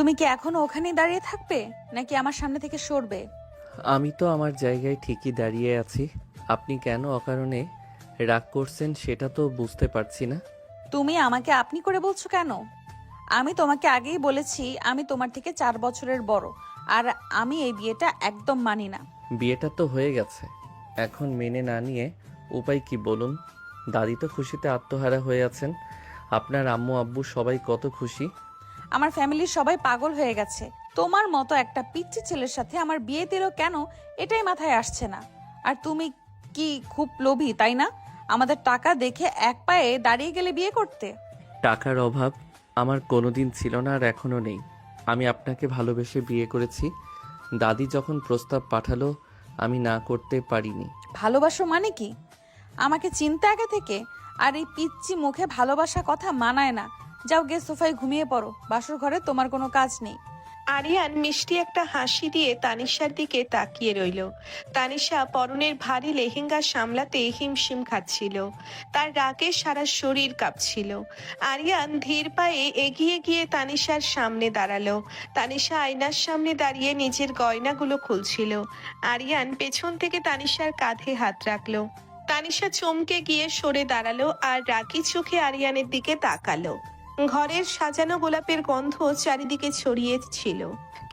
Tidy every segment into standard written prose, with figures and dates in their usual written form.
তুমি কি এখনো ওখানেই দাঁড়িয়ে থাকবে নাকি আমার সামনে থেকে সরবে? আমি তো আমার জায়গায় ঠিকই দাঁড়িয়ে আছি। আপনি কেন অকারণে রাগ করছেন সেটা তো বুঝতে পারছি না। তুমি আমাকে আপনি করে বলছো কেন? আমি তোমাকে আগেই বলেছি আমি তোমার থেকে 4 বছরের বড়। আর আমি এই বিয়েটা একদম মানি না। বিয়েটা তো হয়ে গেছে, এখন মেনে না নিয়ে উপায় কি বলুন? দাদি তো খুশিতে আত্মহারা হয়ে আছেন, আপনার আম্মু আব্বু সবাই কত খুশি। আমার ফ্যামিলির সবাই পাগল হয়ে গেছে। তোমার মতো একটা পিচ্চি ছেলের সাথে আমার বিয়ে দিল কেন, এটাই মাথায় আসছে না। আর তুমি কি খুব লোভী, তাই না? আমাদের টাকা দেখে এক পায়ে দাঁড়িয়ে গেলে বিয়ে করতে। টাকার অভাব আমার কোনোদিন ছিল না আর এখনও নেই। আমি আপনাকে ভালোবেসে বিয়ে করেছি। দাদি যখন প্রস্তাব পাঠালো আমি না করতে পারিনি। ভালোবাসো মানে কি? আমাকে চিনতে আগে থেকে। আর এই পিচ্চি মুখে ভালোবাসা কথা মানায় না। যাও গে সোফায় ঘুমিয়ে পড়ো, বাসর ঘরে তোমার কোনো কাজ নেই। আরিয়ান মিষ্টি একটা হাসি দিয়ে তানিশার দিকে তাকিয়ে রইল। তানিশা পরনের ভারী লেহেঙ্গা সামলাতে হিমশিম খাচ্ছিল। তার রাগে সারা শরীর কাঁপছিল। আরিয়ান ধীর পায়ে এগিয়ে গিয়ে তানিশার সামনে দাঁড়ালো। তানিশা আয়নার সামনে দাঁড়িয়ে নিজের গয়নাগুলো খুলছিল। আরিয়ান পেছন থেকে তানিশার কাঁধে হাত রাখলো। তানিশা চমকে গিয়ে সরে দাঁড়ালো আর রাগী চোখে আরিয়ানের দিকে তাকালো। ঘরের সাজানো গোলাপের গন্ধ চারিদিকে ছড়িয়ে ছিল,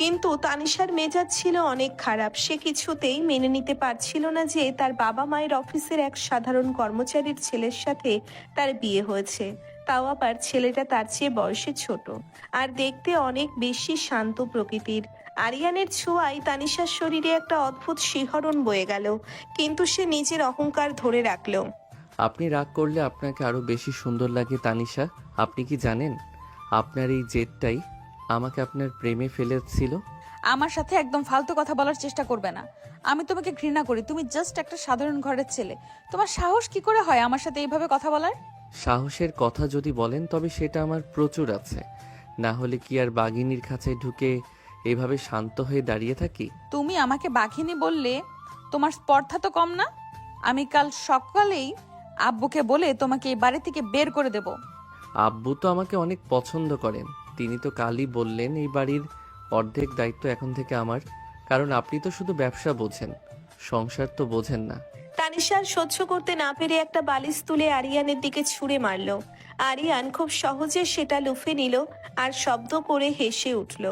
কিন্তু তানিশার মেজাজ ছিল অনেক খারাপ। সে কিছুতেই মেনে নিতে পারছিল না যে তার বাবা মায়ের অফিসের এক সাধারণ কর্মচারীর ছেলের সাথে তার বিয়ে হয়েছে, তাও আবার ছেলেটা তার চেয়ে বয়সে ছোট আর দেখতে অনেক বেশি শান্ত প্রকৃতির। আরিয়ানের ছোঁয়ায় তানিশার শরীরে একটা অদ্ভুত শিহরণ বয়ে গেল, কিন্তু সে নিজের অহংকার ধরে রাখলো। আপনি রাগ করলে আপনাকে আরো বেশি সুন্দর লাগে তানিশা। আপনি কি জানেন আপনার এই জেদটাই আমাকে আপনার প্রেমে ফেলেছিল? আমার সাথে একদম ফালতু কথা বলার চেষ্টা করবে না। আমি তোমাকে ঘৃণা করি। তুমি জাস্ট একটা সাধারণ ঘরের ছেলে। তোমার সাহস কি করে হয় আমার সাথে এইভাবে কথা বলার? সাহসের কথা যদি বলেন তবে সেটা আমার প্রচুর আছে। না হলে কি আর বাঘিনীর কাছে ঢুকে এভাবে শান্ত হয়ে দাঁড়িয়ে থাকি? তুমি আমাকে বাঘিনী বললে তোমার স্পর্ধা তো কম না। আমি কাল সকালেই আব্বুকে বলে তোমাকে এই বাড়ি থেকে বের করে দেব। আব্বু তো আমাকে অনেক পছন্দ করেন। তিনি তো কালই বললেন এই বাড়ির অর্ধেক দায়িত্ব এখন থেকে আমার। কারণ আপনি তো শুধু ব্যবসা বোঝেন, সংসার তো বোঝেন না। তানিশার সহ্য করতে না পেরে একটা বালিশ তুলে আরিয়ানের দিকে ছুঁড়ে মারল। আরিয়ান খুব সহজে সেটা লুফে নিল আর শব্দ করে হেসে উঠল।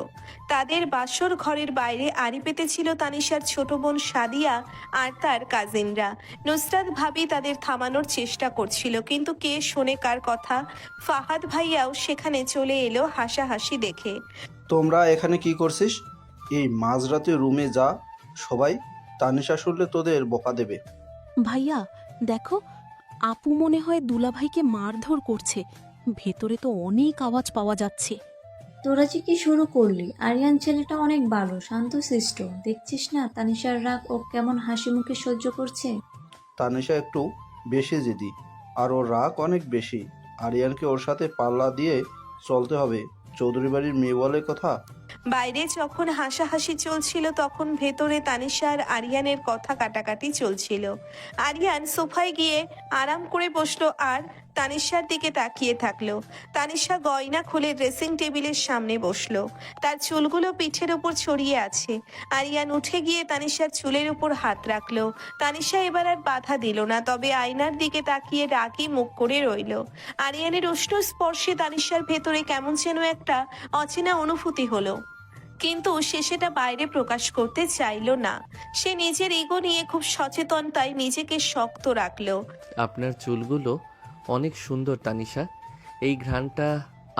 তাদের বাসর ঘরের বাইরে আড়ি পেতেছিল তানিশার ছোট বোন সাদিয়া আর তার কাজিনরা। নুসরাত ভাবি তাদের থামানোর চেষ্টা করছিল, কিন্তু কে শোনে কার কথা। ফাহাদ ভাইয়াও সেখানে চলে এলো হাসাহাসি দেখে। তোমরা এখানে কি করছিস? এই মাঝরাতে রুমে যা সবাই, তানিশা শুনলে তোদের বকা দেবে। ভাইয়া দেখো, আপু মনে হয় দুলাভাইকে মারধর করছে। ভেতরে তো অনেক আওয়াজ পাওয়া যাচ্ছে। তোরা যে কি শুরু করলি? আরিয়ান ছেলেটা অনেক ভালো, শান্তশিষ্ট। দেখছিস না তানিশার রাগ ও কেমন হাসি মুখে সহ্য করছে। তানিশা একটু বেশি জেদি, আর ওর রাগ অনেক বেশি। আরিয়ানকে ওর সাথে পাল্লা দিয়ে চলতে হবে। চৌধুরী বাড়ির মেয়ে বলে কথা। বাইরে যখন হাসাহাসি চলছিল তখন ভেতরে তানিশা আর আরিয়ানের কথা কাটাকাটি চলছিল। আরিয়ান সোফায় গিয়ে আরাম করে বসলো আর তানিশার দিকে তাকিয়ে থাকলো। তানিশা গয়না খুলে ড্রেসিং টেবিলের সামনে বসলো। তার চুলগুলো পিঠের ওপর ছড়িয়ে আছে। আরিয়ান উঠে গিয়ে তানিশার চুলের উপর হাত রাখলো। তানিশা এবার আর বাধা দিল না, তবে আয়নার দিকে তাকিয়ে রাগী মুখ করে রইল। আরিয়ানের উষ্ণ স্পর্শে তানিশার ভেতরে কেমন যেন একটা অচেনা অনুভূতি হলো, কিন্তু সে সেটা বাইরে প্রকাশ করতে চাইল না। সে নিজের ইগো নিয়ে খুব সচেতন, তাই নিজেকে শক্ত রাখলো। আপনার চুলগুলো অনেক সুন্দর তানিশা। এই ঘ্রাণটা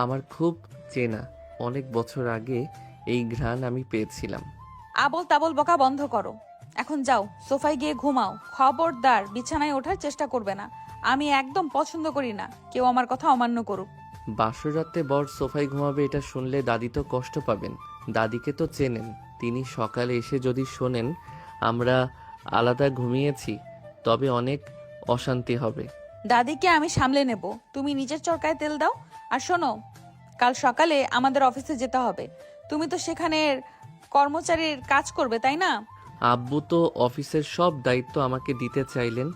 আমার খুব চেনা। অনেক বছর আগে এই ঘ্রাণ আমি পেয়েছিলাম। আবল তাবল বকা বন্ধ করো। এখন যাও সোফায় গিয়ে ঘুমাও। খবরদার বিছানায় ওঠার চেষ্টা করবে না। আমি একদম পছন্দ করি না কেউ আমার কথা অমান্য করুক। বাসর রাতে বর সোফায় ঘুমাবে এটা শুনলে দাদি তো কষ্ট পাবেন। দাদিকে তো চেনেন, তিনি সকালে এসে যদি শোনেন আমরা আলাদা ঘুমিয়েছি তবে অনেক অশান্তি হবে। দাদিকে আমি সামলে নেব। তুমি নিজের চরকায় তেল দাও। আর শোনো, কাল সকালে আমাদের অফিসে যেতে হবে। তুমি তো সেখানের কর্মচারীর কাজ করবে, তাই না? আব্বু তো অফিসের সব দায়িত্ব আমাকে দিতে চাইলেন।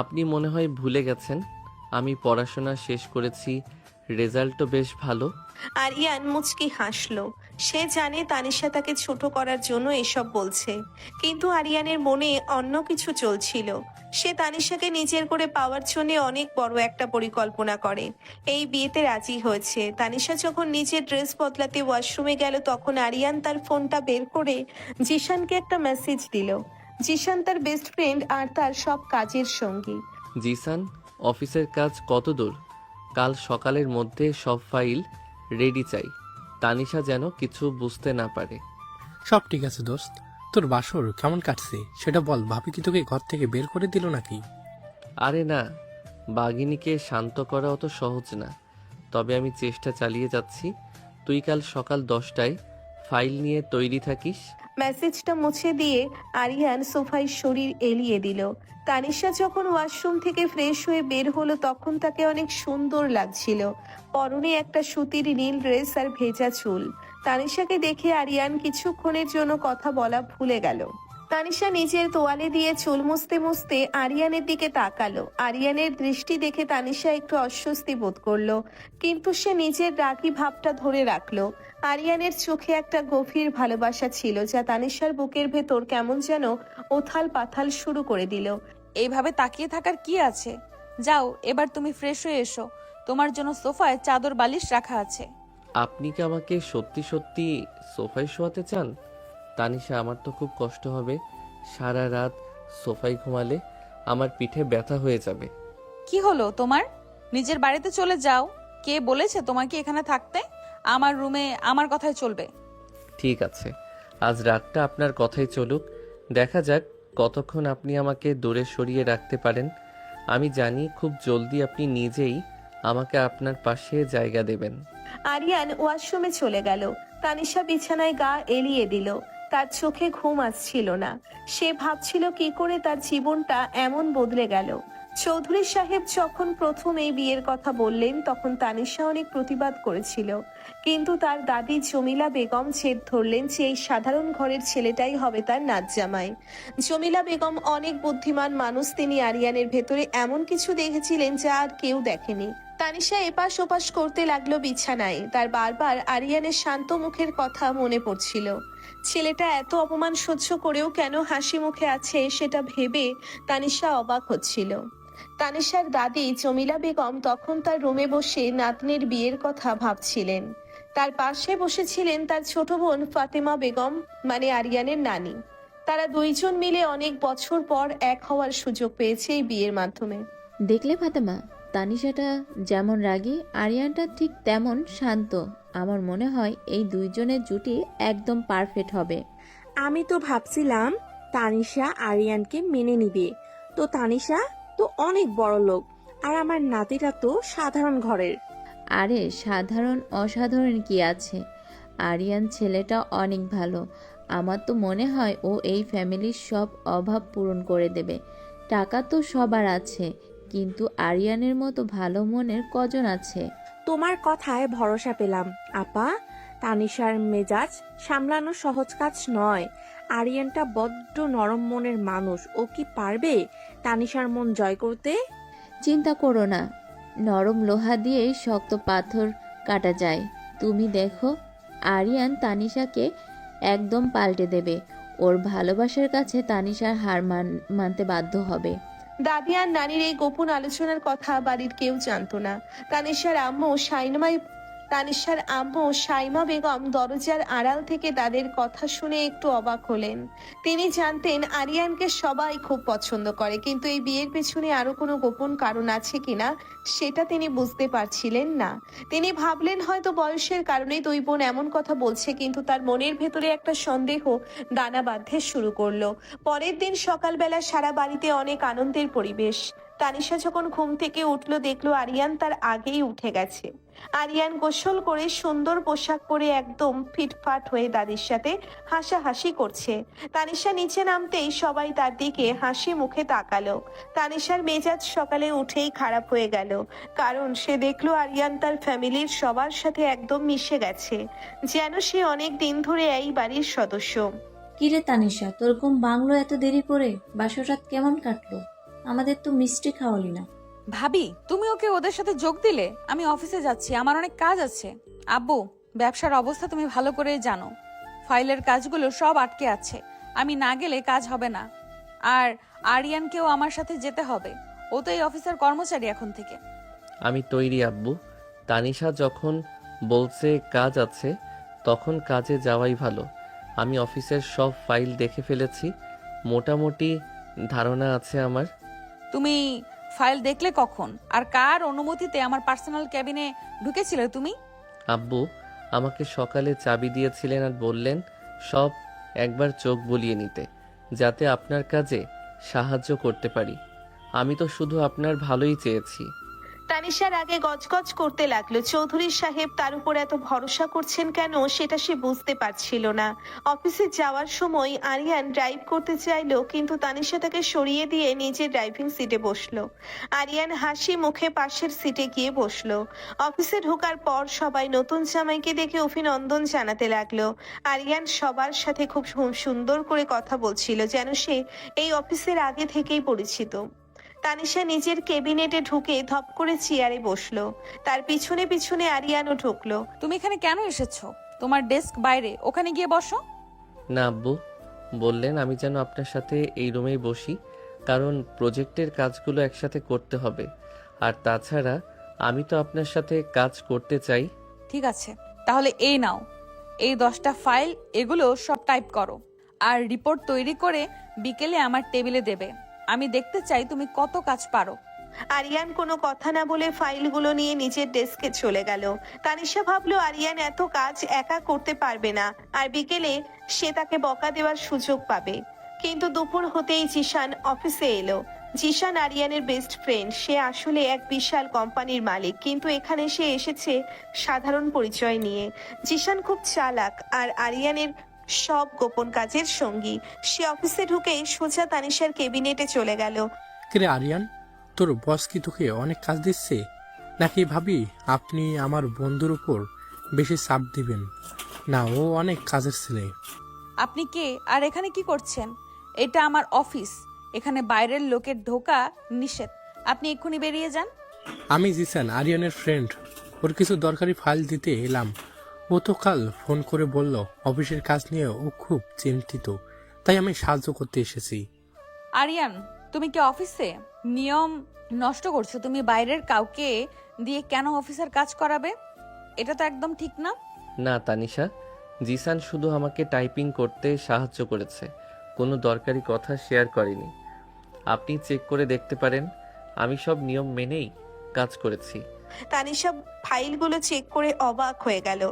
আপনি মনে হয় ভুলে গেছেন আমি পড়াশোনা শেষ করেছি, রেজাল্টও বেশ ভালো। আরিয়ান মুচকি হাসলো। সে জানে তানিশা তাকে ছোট করার জন্য এসব বলছে, কিন্তু আরিয়ানের মনে অন্য কিছু চলছিল। সে তানিশাকে নিজের করে পাওয়ার জন্য অনেক বড় একটা পরিকল্পনা করে। এই বিয়েতে রাজি হয়েছে। তানিশা যখন নিজের ড্রেস বদলাতে ওয়াশরুমে গেল, তখন আরিয়ান তার ফোনটা বের করে জিশানকে একটা মেসেজ দিল। জিশান তার বেস্ট ফ্রেন্ড আর তার সব কাজের সঙ্গী। জিসান, অফিসের কাজ কত দূর? কাল সকালের মধ্যে সব ফাইল রেডি চাই। তানিশা যেন কিছু বুঝতে না পারে। সব ঠিক আছে দোস্ত। তোর বাসর কেমন কাটছে সেটা বল। ভাবি কি তোকে ঘর থেকে বের করে দিল নাকি? আরে না, বাঘিনীকে শান্ত করা অত সহজ না, তবে আমি চেষ্টা চালিয়ে যাচ্ছি। তুই কাল সকাল 10টায় ফাইল নিয়ে তৈরি থাকিস। মেসেজটা মুছে দিয়ে আরিয়ান সোফায় শরীর এলিয়ে দিল। তানিশা যখন ওয়াশরুম থেকে ফ্রেশ হয়ে বের হলো, তখন তাকে অনেক সুন্দর লাগছিল। পরনে একটা সুতির নীল ড্রেস আর ভেজা চুল। তানিশাকে দেখে আরিয়ান কিছুক্ষণের জন্য কথা বলা ভুলে গেল। তানিশা নিজের তোয়ালে দিয়ে চুল মুছতে মুছতে আরিয়ানের দিকে তাকালো। আরিয়ানের দৃষ্টি দেখে তানিশা একটু অস্বস্তি বোধ করলো, কিন্তু সে নিজের রাগী ভাবটা ধরে রাখলো। আরিয়ানের চোখে একটা গভীর ভালোবাসা ছিল, যা তানিশার বুকের ভেতর কেমন যেন ওথাল পাথাল শুরু করে দিল। এইভাবে তাকিয়ে থাকার কি আছে? যাও, এবার তুমি ফ্রেশ হয়ে এসো। তোমার জন্য সোফায় চাদর বালিশ রাখা আছে। আপনি কি আমাকে সত্যি সত্যি সোফায় শোয়াতে চান? তানিশা, আমার তো খুব কষ্ট হবে। সারা রাত সোফায় ঘুমালে আমার পিঠে ব্যথা হয়ে যাবে। কি হলো তোমার? নিজের বাড়িতে চলে যাও। কে বলেছে তোমাকে এখানে থাকতে? আমার রুমে আমার কথাই চলবে। ঠিক আছে, আজ রাতটা আপনার কথাই চলুক। দেখা যাক কতক্ষণ আপনি আমাকে দূরে সরিয়ে রাখতে পারেন। আমি জানি খুব জলদি আপনি নিজেই আমাকে আপনার পাশে জায়গা দেবেন। আরিয়ান ওয়াশরুমে চলে গেল। তানিশা বিছানায় গা এলিয়ে দিল। তার চোখে ঘুম আসছিল না। সে ভাবছিল কি করে তার জীবনটা এমন বদলে গেল। চৌধুরী সাহেব যখন প্রথম এই বিয়ের কথা বললেন, তখন তানিশা অনেক প্রতিবাদ করেছিল, কিন্তু তার দাদি জমিলা বেগম জেদ ধরলেন যে এই সাধারণ ঘরের ছেলেটাই হবে তার নাচ জামাই। জমিলা বেগম অনেক বুদ্ধিমান মানুষ। তিনি আরিয়ানের ভেতরে এমন কিছু দেখেছিলেন যা আর কেউ দেখেনি। তানিশা এপাশ ওপাশ করতে লাগলো বিছানায়। তার বারবার আরিয়ানের শান্ত মুখের কথা মনে পড়ছিল। ছেলেটা এত অপমান সহ্য করেও কেন হাসি মুখে আছে, সেটা ভেবে তানিশা অবাক হচ্ছিল। তানিশার দাদি জমিলা বেগম তখন তার রুমে বসে নাতনির বিয়ের কথা ভাবছিলেন। তার পাশে বসেছিলেন তার ছোট বোন ফাতেমা বেগম, মানে আরিয়ানের নানি। তারা দুইজন মিলে অনেক বছর পর এক হওয়ার সুযোগ পেয়েছে এই বিয়ের মাধ্যমে। দেখলে ফাতেমা, তানিশাটা যেমন রাগী, আরিয়ানটা ঠিক তেমন শান্ত। আমার মনে হয় এই দুইজনের জুটি একদম পারফেক্ট হবে। আমি তো ভাবছিলাম তানিশা আরিয়ানকে মেনে নিবে। তো তানিশা তো অনেক বড় লোক, আর আমার নাতিটা তো সাধারণ ঘরের। আরে সাধারণ অসাধারণ কি আছে, আরিয়ান ছেলেটা অনেক ভালো। আমার তো মনে হয় ও এই ফ্যামিলির সব অভাব পূরণ করে দেবে। টাকা তো সবার আছে, কিন্তু আরিয়ানের মতো ভালো মনের কজন আছে? তোমার কথায় ভরসা পেলাম আপা। তানিশার মেজাজ সামলানো সহজ কাজ নয়। আরিয়ানটা বড্ড নরম মনের মানুষ। ও কি পারবে তানিশার মন জয় করতে? চিন্তা করো না, নরম লোহা দিয়ে শক্ত পাথর কাটা যায়। তুমি দেখো, আরিয়ান তানিশাকে একদম পাল্টে দেবে। ওর ভালোবাসার কাছে তানিশার হার মানতে বাধ্য হবে। দাদি আর নানির এই গোপন আলোচনার কথা বাড়ির কেউ জানতো না। তানিশার আম্মু সাইমা বেগম দরজার আড়াল থেকে তাদের কথা শুনে একটু অবাক হলেন। তিনি জানতেন আরিয়ানকে সবাই খুব পছন্দ করে, কিন্তু এই বিয়ের পেছনে আরো কোনো গোপন কারণ আছে কিনা সেটা তিনি বুঝতে পারছিলেন না। তিনি ভাবলেন হয়তো বয়সের কারণে দুই বোন এমন কথা বলছে, কিন্তু তার মনের ভেতরে একটা সন্দেহ দানা বাঁধতে শুরু করলো। পরের দিন সকালবেলা সারা বাড়িতে অনেক আনন্দের পরিবেশ। তানিশা যখন ঘুম থেকে উঠলো, দেখলো আরিয়ান তার আগেই উঠে গেছে। আরিয়ান গোসল করে সুন্দর পোশাক পরে একদম ফিটফাট হয়ে দাদির সাথে হাসাহাসি করছে। তানিশা নিচে নামতেই সবাই তার দিকে হাসি মুখে তাকালো। তানিশার মেজাজ সকালে উঠেই খারাপ হয়ে গেল, কারণ সে দেখলো আরিয়ান তার ফ্যামিলির সবার সাথে একদম মিশে গেছে, যেন সে অনেক দিন ধরে এই বাড়ির সদস্য। কিরে তানিশা, তোর ঘুম ভাঙলো এত দেরি করে? বাসর রাত কেমন কাটলো? আমাদের তো মিষ্টি খাওয়ালি না। ভাবি তুমি ওকে ওদের সাথে যোগ দিলে? আমি অফিসে যাচ্ছি, আমার অনেক কাজ আছে। আব্বু, ব্যবসার অবস্থা তুমি ভালো করেই জানো। ফাইলের কাজগুলো সব আটকে আছে, আমি না গেলে কাজ হবে না। আর আরিয়ানকেও আমার সাথে যেতে হবে, ও তো এই অফিসের কর্মচারী এখন থেকে। আমি তৈরি আব্বু। তানিশা যখন বলছে কাজ আছে, তখন কাজে যাওয়াই ভালো। আমি অফিসের সব ফাইল দেখে ফেলেছি, মোটামুটি ধারণা আছে আমার। তুমি ফাইল দেখলে কখন? আর কার অনুমতিতে আমার পার্সোনাল ক্যাবিনে ঢুকেছিলে তুমি? আব্বু আমাকে সকালে চাবি দিয়েছিলেন আর বললেন সব একবার চোখ বুলিয়ে নিতে, যাতে আপনার কাজে সাহায্য করতে পারি। আমি তো শুধু আপনার ভালোই চেয়েছি। তানিশার আগে গজগজ করতে লাগলো। চৌধুরী সাহেব তার উপর এত ভরসা করছেন কেন সেটা সে বুঝতে পারছিল না। অফিসে যাওয়ার সময় আরিয়ান ড্রাইভ করতে চাইলো, কিন্তু তানিশা তাকে সরিয়ে দিয়ে নিজের ড্রাইভিং সিটে বসলো। আরিয়ান হাসি মুখে পাশের সিটে গিয়ে বসলো। অফিসে ঢোকার পর সবাই নতুন জামাইকে দেখে অভিনন্দন জানাতে লাগলো। আরিয়ান সবার সাথে খুব সুন্দর করে কথা বলছিল, যেন সে এই অফিসের আগে থেকেই পরিচিত। তানিশা নিজের কেবিনেটে ঢুকে ধপ করে চেয়ারে বসলো। তার পিছনে পিছনে আরিয়ানও ঢুকলো। তুমি এখানে কেন এসেছো? তোমার ডেস্ক বাইরে, ওখানে গিয়ে বসো। না আব্বু, বললেন আমি যেন আপনার সাথে এই রুমেই বসি, কারণ প্রজেক্টের কাজগুলো একসাথে করতে হবে। আর তাছাড়া আমি তো আপনার সাথে কাজ করতে চাই। ঠিক আছে, তাহলে এই নাও, এই 10টা ফাইল, এগুলো সব টাইপ করো আর রিপোর্ট তৈরি করে বিকেলে আমার টেবিলে দেবে। আমি দেখতে চাই তুমি কত কাজ পারো। আরিয়ান কোনো কথা না বলে ফাইলগুলো নিয়ে নিজের ডেস্কে চলে গেল। তানিশা ভাবলো আরিয়ান এত কাজ একা করতে পারবে না, আর বিকেলে সে তাকে বকা দেওয়ার সুযোগ পাবে। কিন্তু দুপুর হতেই জিশান অফিসে এলো। জিশান আরিয়ানের বেস্ট ফ্রেন্ড। সে আসলে এক বিশাল কোম্পানির মালিক, কিন্তু এখানে সে এসেছে সাধারণ পরিচয় নিয়ে। জিশান খুব চালাক আর আরিয়ানের সব গোপন কাজের সঙ্গী। সে অফিসে ঢুকেই সোজা তানিশার কেবিনেটে চলে গেল। কিরে আরিয়ান, তোর বস কি তোকে অনেক কাজ দিচ্ছে? নাকি ভাবি আপনি আমার বন্ধুর উপর বেশি চাপ দিবেন? না, ও অনেক কাজের ছেলে। আপনি কে আর এখানে কি করছেন? এটা আমার অফিস, এখানে বাইরের লোকের ঢোকা নিষেধ। আপনি এক্ষুনি বেরিয়ে যান। আমি জিসান, আরিয়ানের ফ্রেন্ড। ওর কিছু দরকারি ফাইল দিতে এলাম। ও তো কাল ফোন করে বলল অফিসের কাজ নিয়ে ও খুব চিন্তিত, তাই আমি সাহায্য করতে এসেছি। আরিয়ান, তুমি কি অফিসে নিয়ম নষ্ট করছো? তুমি বাইরের কাউকে দিয়ে কেন অফিসের কাজ করাবে? এটা তো একদম ঠিক না। না তানিশা, জিসান শুধু আমাকে টাইপিং করতে সাহায্য করেছে, কোনো দরকারি কথা শেয়ার করেনি। আপনি চেক করে দেখতে পারেন, আমি সব নিয়ম মেনেই কাজ করেছি। তানিশা ফাইলগুলো চেক করে অবাক হয়ে গেল।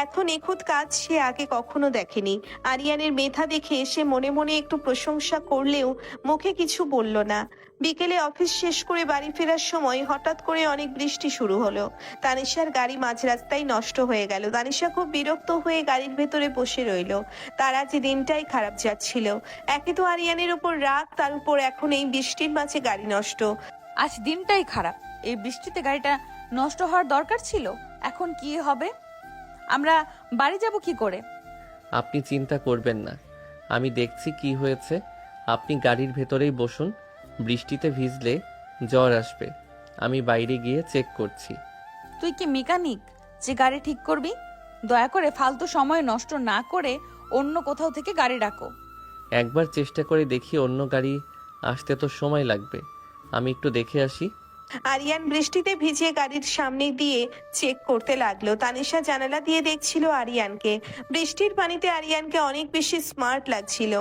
এত নিখুঁত কাজ সে আগে কখনো দেখেনি। আরিয়ানের মেধা দেখে সে মনে মনে একটু প্রশংসা করলেও মুখে কিছু বলল না। বিকেলে অফিস শেষ করে বাড়ি ফেরার সময় হঠাৎ করে অনেক বৃষ্টি শুরু হলো। তানিশার গাড়ি মাঝ রাস্তায় নষ্ট হয়ে গেল। তানিশা খুব বিরক্ত হয়ে গাড়ির ভেতরে বসে রইল। তার আজ দিনটাই খারাপ যাচ্ছিল। একে তো আরিয়ানের উপর রাগ, তার উপর এখন এই বৃষ্টির মাঝে গাড়ি নষ্ট। আজ দিনটাই খারাপ, এই বৃষ্টিতে গাড়িটা নষ্ট হওয়ার দরকার ছিল। এখন কি হবে? আমরা বাড়ি যাব কি করে? আপনি চিন্তা করবেন না, আমি দেখছি কি হয়েছে। আপনি গাড়ির ভেতরেই বসুন, বৃষ্টিতে ভিজলে জ্বর আসবে। আমি বাইরে গিয়ে চেক করছি। তুই কি মেকানিক যে গাড়ি ঠিক করবি? দয়া করে ফালতু সময় নষ্ট না করে অন্য কোথাও থেকে গাড়ি ডাকো। একবার চেষ্টা করে দেখি, অন্য গাড়ি আসতে তো সময় লাগবে। আমি একটু দেখে আসি। আরিয়ান বৃষ্টিতে ভিজে গাড়ির সামনে দিয়ে চেক করতে লাগলো। তানিশা জানালা দিয়ে দেখছিল আরিয়ানকে। বৃষ্টির পানিতে আরিয়ানকে অনেক বেশি স্মার্ট লাগছিল।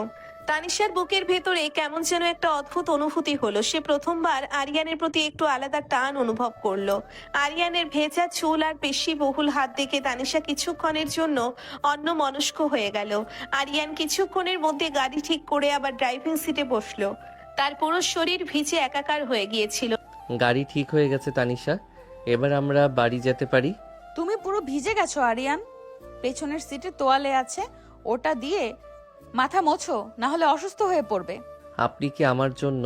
তানিশার বুকের ভেতরে কেমন যেন একটা অদ্ভুত অনুভূতি হলো। সে প্রথমবার আরিয়ানের প্রতি একটু আলাদা টান অনুভব করলো। আরিয়ানের ভেজা চুল আর পেশি বহুল হাত দেখে তানিশা কিছুক্ষণের জন্য অন্যমনস্ক হয়ে গেল। আরিয়ান কিছুক্ষণের মধ্যে গাড়ি ঠিক করে আবার ড্রাইভিং সিটে বসলো। তার পুরো শরীর ভিজে একাকার হয়ে গিয়েছিল। গাড়ি ঠিক হয়ে গেছে তানিশা, এবার আমরা বাড়ি যেতে পারি। তুমি পুরো ভিজে গেছো আরিয়ান। পেছনের সিটে তোয়ালে আছে, ওটা দিয়ে মাথা মোছো, না হলে অসুস্থ হয়ে পড়বে। আপনি কি আমার জন্য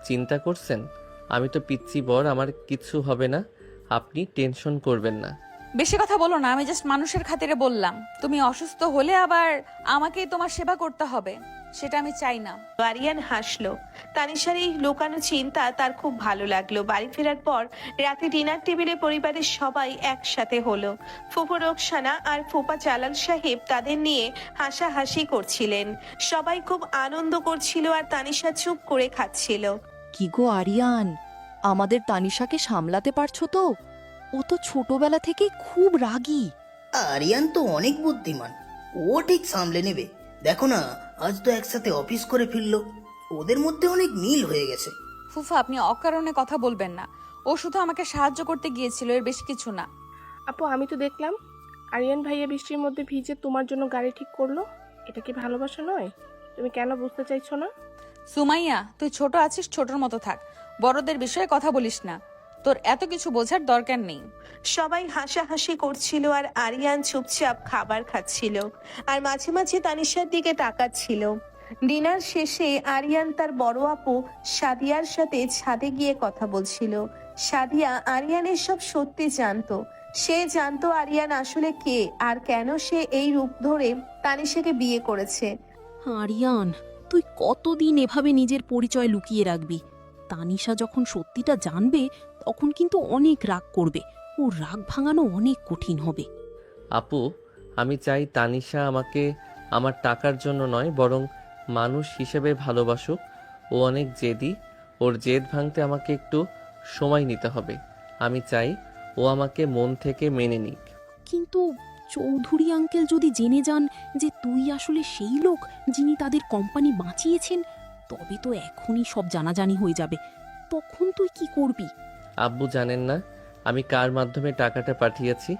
চিন্তা করছেন? আমি তো পিচ্ছি বর, আমার কিচ্ছু হবে না, আপনি টেনশন করবেন না। বেশি কথা বলো না, আমি জাস্ট মানুষের খাতিরে বললাম। তুমি অসুস্থ হলে আবার আমাকেই তোমার সেবা করতে হবে। সেটা আমি চাই না। আরিয়ান হাসলো। তানিশার এই লুকানো চিন্তা তার খুব ভালো লাগলো। বাড়ি ফেরার পর রাতে ডিনার টেবিলে পরিবারের সবাই একসাথে হলো। ফুফু রোকসানা আর ফুপা জালাল সাহেব তাদের নিয়ে হাসাহাসি করছিলেন। সবাই খুব আনন্দ করছিল আর তানিশা চুপ করে খাচ্ছিল। কি গো আরিয়ান, আমাদের তানিশাকে সামলাতে পারছো তো? ও তো ছোটবেলা থেকেই খুব রাগী। আরিয়ান তো অনেক বুদ্ধিমান, ও ঠিক সামলে নেবে। দেখো না, আজ তো একসাথে অফিস করে ফিরলো। ওদের মধ্যে অনেক মিল হয়ে গেছে। ফুফা, আপনি অকারণে কথা বলবেন না। ও শুধু আমাকে সাহায্য করতে গিয়েছিল, এর বেশি কিছু না। আপু, আমি তো দেখলাম আরিয়ান ভাইয়া বৃষ্টির মধ্যে ভিজে তোমার জন্য গাড়ি ঠিক করলো। এটা কি ভালোবাসা নয়? তুমি কেন বুঝতে চাইছো না? সুমাইয়া, তুই ছোট আছিস, ছোটর মতো থাক। বড়দের বিষয়ে কথা বলিস না। তোর এত কিছু বোঝার দরকার নেই। সবাই হাসাহাসি করছিল আর আরিয়ান চুপচাপ খাবার খাচ্ছিল আর মাঝে মাঝে তানিশার দিকে তাকাচ্ছিল। ডিনার শেষে আরিয়ান তার বড় আপু সাদিয়ার সাথে ছাদে গিয়ে কথা বলছিল। সাদিয়া আরিয়ানের সব সত্যি জানতো। সে জানতো আরিয়ান আসলে কে আর কেন সে এই রূপ ধরে তানিশাকে বিয়ে করেছে। আরিয়ান, তুই কতদিন এভাবে নিজের পরিচয় লুকিয়ে রাখবি? তানিশা যখন সত্যিটা জানবে তখন কিন্তু অনেক রাগ করবে। ও রাগ ভাঙানো অনেক কঠিন হবে। আপু, আমি চাই তানিশা আমাকে আমার টাকার জন্য নয়, বরং মানুষ হিসেবে ভালোবাসুক। ও অনেক জেদি, ওর জেদ ভাঙতে আমাকে একটু সময় নিতে হবে। আমি চাই ও আমাকে মন থেকে মেনে নিক। কিন্তু চৌধুরী আঙ্কেল যদি জেনে যান যে তুই আসলে সেই লোক যিনি তাদের কোম্পানি বাঁচিয়েছেন, তবে তো এখনই সব জানাজানি হয়ে যাবে। তখন তুই কি করবি? আব্বু জানেন না আমি কার মাধ্যমে টাকাটা পাঠিয়েছি।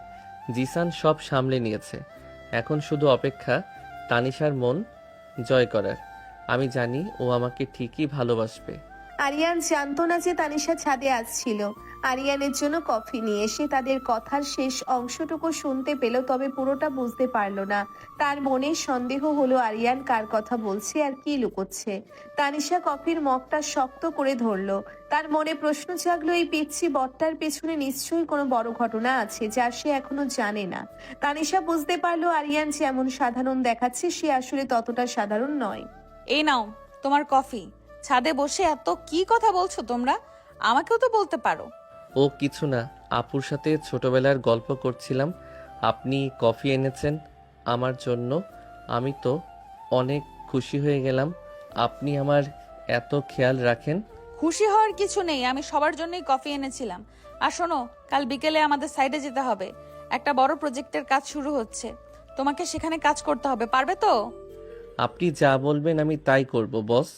জিসান সব সামলে নিয়েছে। এখন শুধু অপেক্ষা তানিশার মন জয় করার। আমি জানি ও আমাকে ঠিকই ভালোবাসবে। আরিয়ান জানতো না যে তানিশা ছাদে আসছিল। আরিয়ানের জন্য কফি নিয়ে এসে তাদের কথার শেষ অংশটুকু শুনতে পেল, তবে পুরোটা বুঝতে পারলো না। তার মনে সন্দেহ হলো আরিয়ান কার কথা বলছে আর কি লুকোচ্ছে। তানিশা কফির মগটা শক্ত করে ধরলো। তার মনে প্রশ্ন জাগলো, এই পিচ্ছি বটটার পেছনে নিশ্চয়ই কোনো বড় ঘটনা আছে যা সে এখনো জানে না। তানিশা বুঝতে পারলো আরিয়ান যেমন সাধারণ দেখাচ্ছে সে আসলে ততটা সাধারণ নয়। এই নাও তোমার কফি। ছাদে বসে এত কি কথা বলছো তোমরা? আমাকেও তো বলতে পারো। ও কিছু না, আপুর সাথে ছোটবেলার গল্প করছিলাম। আপনি কফি এনেছেন আমার জন্য, আমি তো অনেক খুশি হয়ে গেলাম। আপনি আমার এত খেয়াল রাখেন। খুশি হওয়ার কিছু নেই, আমি সবার জন্যই কফি এনেছিলাম। আর শোনো, কাল বিকেলে আমাদের সাইডে যেতে হবে। একটা বড় প্রজেক্টের কাজ শুরু হচ্ছে, তোমাকে সেখানে কাজ করতে হবে। পারবে তো? আপনি যা বলবেন আমি তাই করব বস।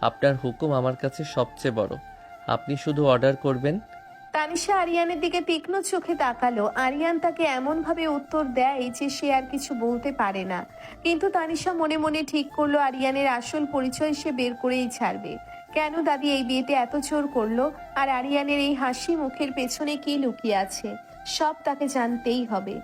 আপনার হুকুম আমার কাছে সবচেয়ে বড়। আপনি শুধু অর্ডার করবেন। তানিশা আরিয়ানের দিকে তীক্ষ্ণ চোখে তাকালো। আরিয়ান তাকে এমন ভাবে উত্তর দেয় যে সে আর কিছু বলতে পারে না। কিন্তু তানিশা মনে মনে ঠিক করলো আরিয়ানের আসল পরিচয় সে বের করেই ছাড়বে। কেন দাদি এই বিয়েতে এত জোর করলো আর আরিয়ানের এই হাসি মুখের পেছনে কি লুকিয়ে আছে, সব তাকে জানতেই হবে।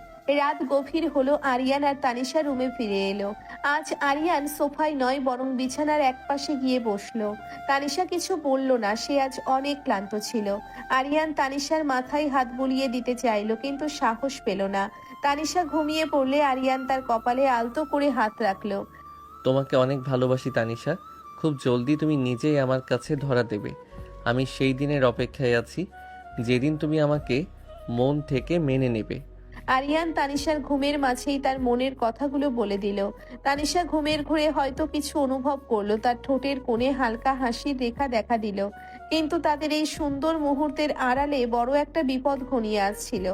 রাত গভীর হলো, আরিয়ান আর তানিশা রুমে ফিরে এলো। আজ আরিয়ান সোফায় নয় বরং বিছানার একপাশে গিয়ে বসলো। তানিশা কিছু বলল না, সে আজ অনেক ক্লান্ত ছিল। আরিয়ান তানিশার মাথায় হাত বুলিয়ে দিতে চাইলো কিন্তু সাহস পেল না। তানিশা ঘুমিয়ে পড়লে আরিয়ান তার কপালে আলতো করে হাত রাখলো। তোমাকে অনেক ভালোবাসি তানিশা। খুব জলদি তুমি নিজেই আমার কাছে ধরা দেবে। আমি সেই দিনের অপেক্ষায় আছি যেদিন তুমি আমাকে মন থেকে মেনে নেবে। আরিয়ান তানিশার ঘুমের মাঝেই তার মনের কথাগুলো বলে দিল। তানিশা ঘুমের ঘোরে হয়তো কিছু অনুভব করলো। তার ঠোঁটের কোণে হালকা হাসির রেখা দেখা দিল। কিন্তু তাদের এই সুন্দর মুহূর্তের আড়ালে বড় একটা বিপদ ঘনিয়ে আসছিল।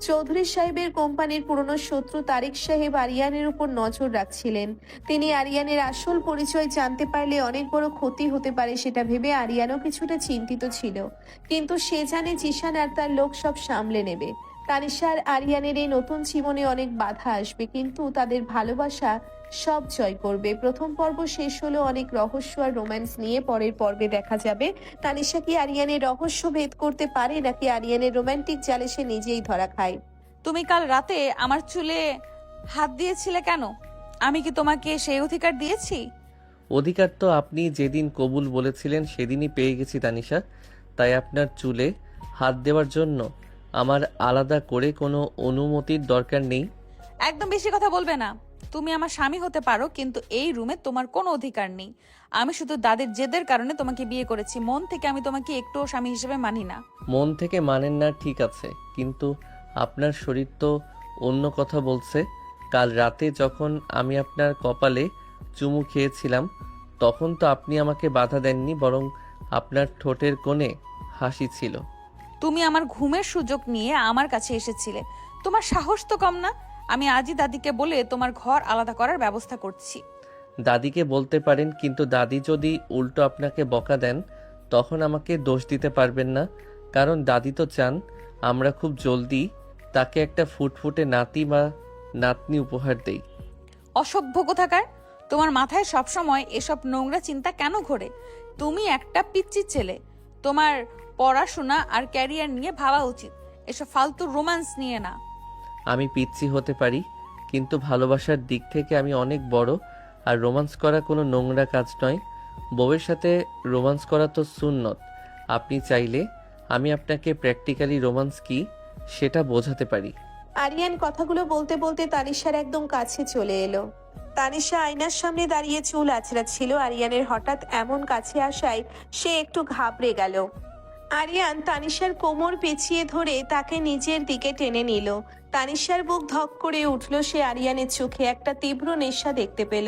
চৌধুরী সাহেবের কোম্পানির পুরনো শত্রু তারিক সাহেব আরিয়ানের উপর নজর রাখছিলেন। তিনি আরিয়ানের আসল পরিচয় জানতে পারলে অনেক বড় ক্ষতি হতে পারে সেটা ভেবে আরিয়ানও কিছুটা চিন্তিত ছিল। কিন্তু সে জানে জিসান আর তার লোক সব সামলে নেবে। তানিশা আর আরিয়ানের এই নতুন জীবনে অনেক বাধা আসবে, কিন্তু তাদের ভালোবাসা সব জয় করবে। প্রথম পর্ব শেষ হলো অনেক রহস্য আর রোম্যান্স নিয়ে। পরের পর্বে দেখা যাবে তানিশা কি আরিয়ানের রহস্য ভেদ করতে পারে নাকি আরিয়ানের রোমান্টিক জালে সে নিজেই ধরা খায়। তুমি কাল রাতে আমার চুলে হাত দিয়েছিলে কেন? আমি কি তোমাকে সেই অধিকার দিয়েছি? অধিকার তো আপনি যেদিন কবুল বলেছিলেন সেদিনই পেয়ে গেছি তানিশা। তাই আপনার চুলে হাত দেওয়ার জন্য আমার আলাদা করে কোনো অনুমতির দরকার নেই। একদম বেশি কথা বলবে না। তুমি আমার স্বামী হতে পারো, কিন্তু এই রুমে তোমার কোনো অধিকার নেই। আমি শুধু দাদির জেদের কারণে তোমাকে বিয়ে করেছি। মন থেকে আমি তোমাকে একটুও স্বামী হিসেবে মানি না। মন থেকে মানেন না ঠিক আছে, কিন্তু আপনার শরীর তো অন্য কথা বলছে। কাল রাতে যখন আমি আপনার কপালে চুমু খেয়েছিলাম তখন তো আপনি আমাকে বাধা দেননি, বরং আপনার ঠোঁটের কোণে হাসি ছিল। তুমি আমার ঘুমের সুযোগ নিয়ে আমার কাছে এসেছিলে। তোমার সাহস তো কম না। আমি আজই দাদিকে বলে তোমার ঘর আলাদা করার ব্যবস্থা করছি। দাদিকে বলতে পারেন, কিন্তু দাদি যদি উল্টো আপনাকে বকা দেন তখন আমাকে দোষ দিতে পারবেন না, কারণ দাদি তো চান আমরা খুব জলদি তাকে একটা ফুটফুটে নাতি বা নাতনি উপহার দেই। অসভ্য কোথাকার! তোমার মাথায় সবসময় এসব নোংরা চিন্তা কেন ঘোরে? তুমি একটা পিচ্চি ছেলে। তোমার পড়াশোনা আর ক্যারিয়ার নিয়ে ভাবা উচিত, এসব ফালতু রোম্যান্স নিয়ে না। আমি পিচ্ছি হতে পারি, কিন্তু ভালোবাসার দিক থেকে আমি অনেক বড়। আর রোমান্স করা কোনো নোংরা কাজ নয়। বউয়ের সাথে রোমান্স করা তো সুন্নত। আপনি চাইলে আমি আপনাকে প্র্যাকটিক্যালি রোমান্স কি সেটা বোঝাতে পারি। আরিয়ান কথাগুলো বলতে বলতে তানিশার একদম কাছে চলে এলো। তানিশা আয়নার সামনে দাঁড়িয়ে চুল আঁচড়াচ্ছিল। আরিয়ানের হঠাৎ এমন কাছে আসায় সে একটু ঘাবড়ে গেল। আরিয়ান তানিশার কোমর পেঁচিয়ে ধরে তাকে নিজের দিকে টেনে নিল। তানিশার বুক ধক করে উঠল। সে আরিয়ানের চোখে একটা তীব্র নেশা দেখতে পেল।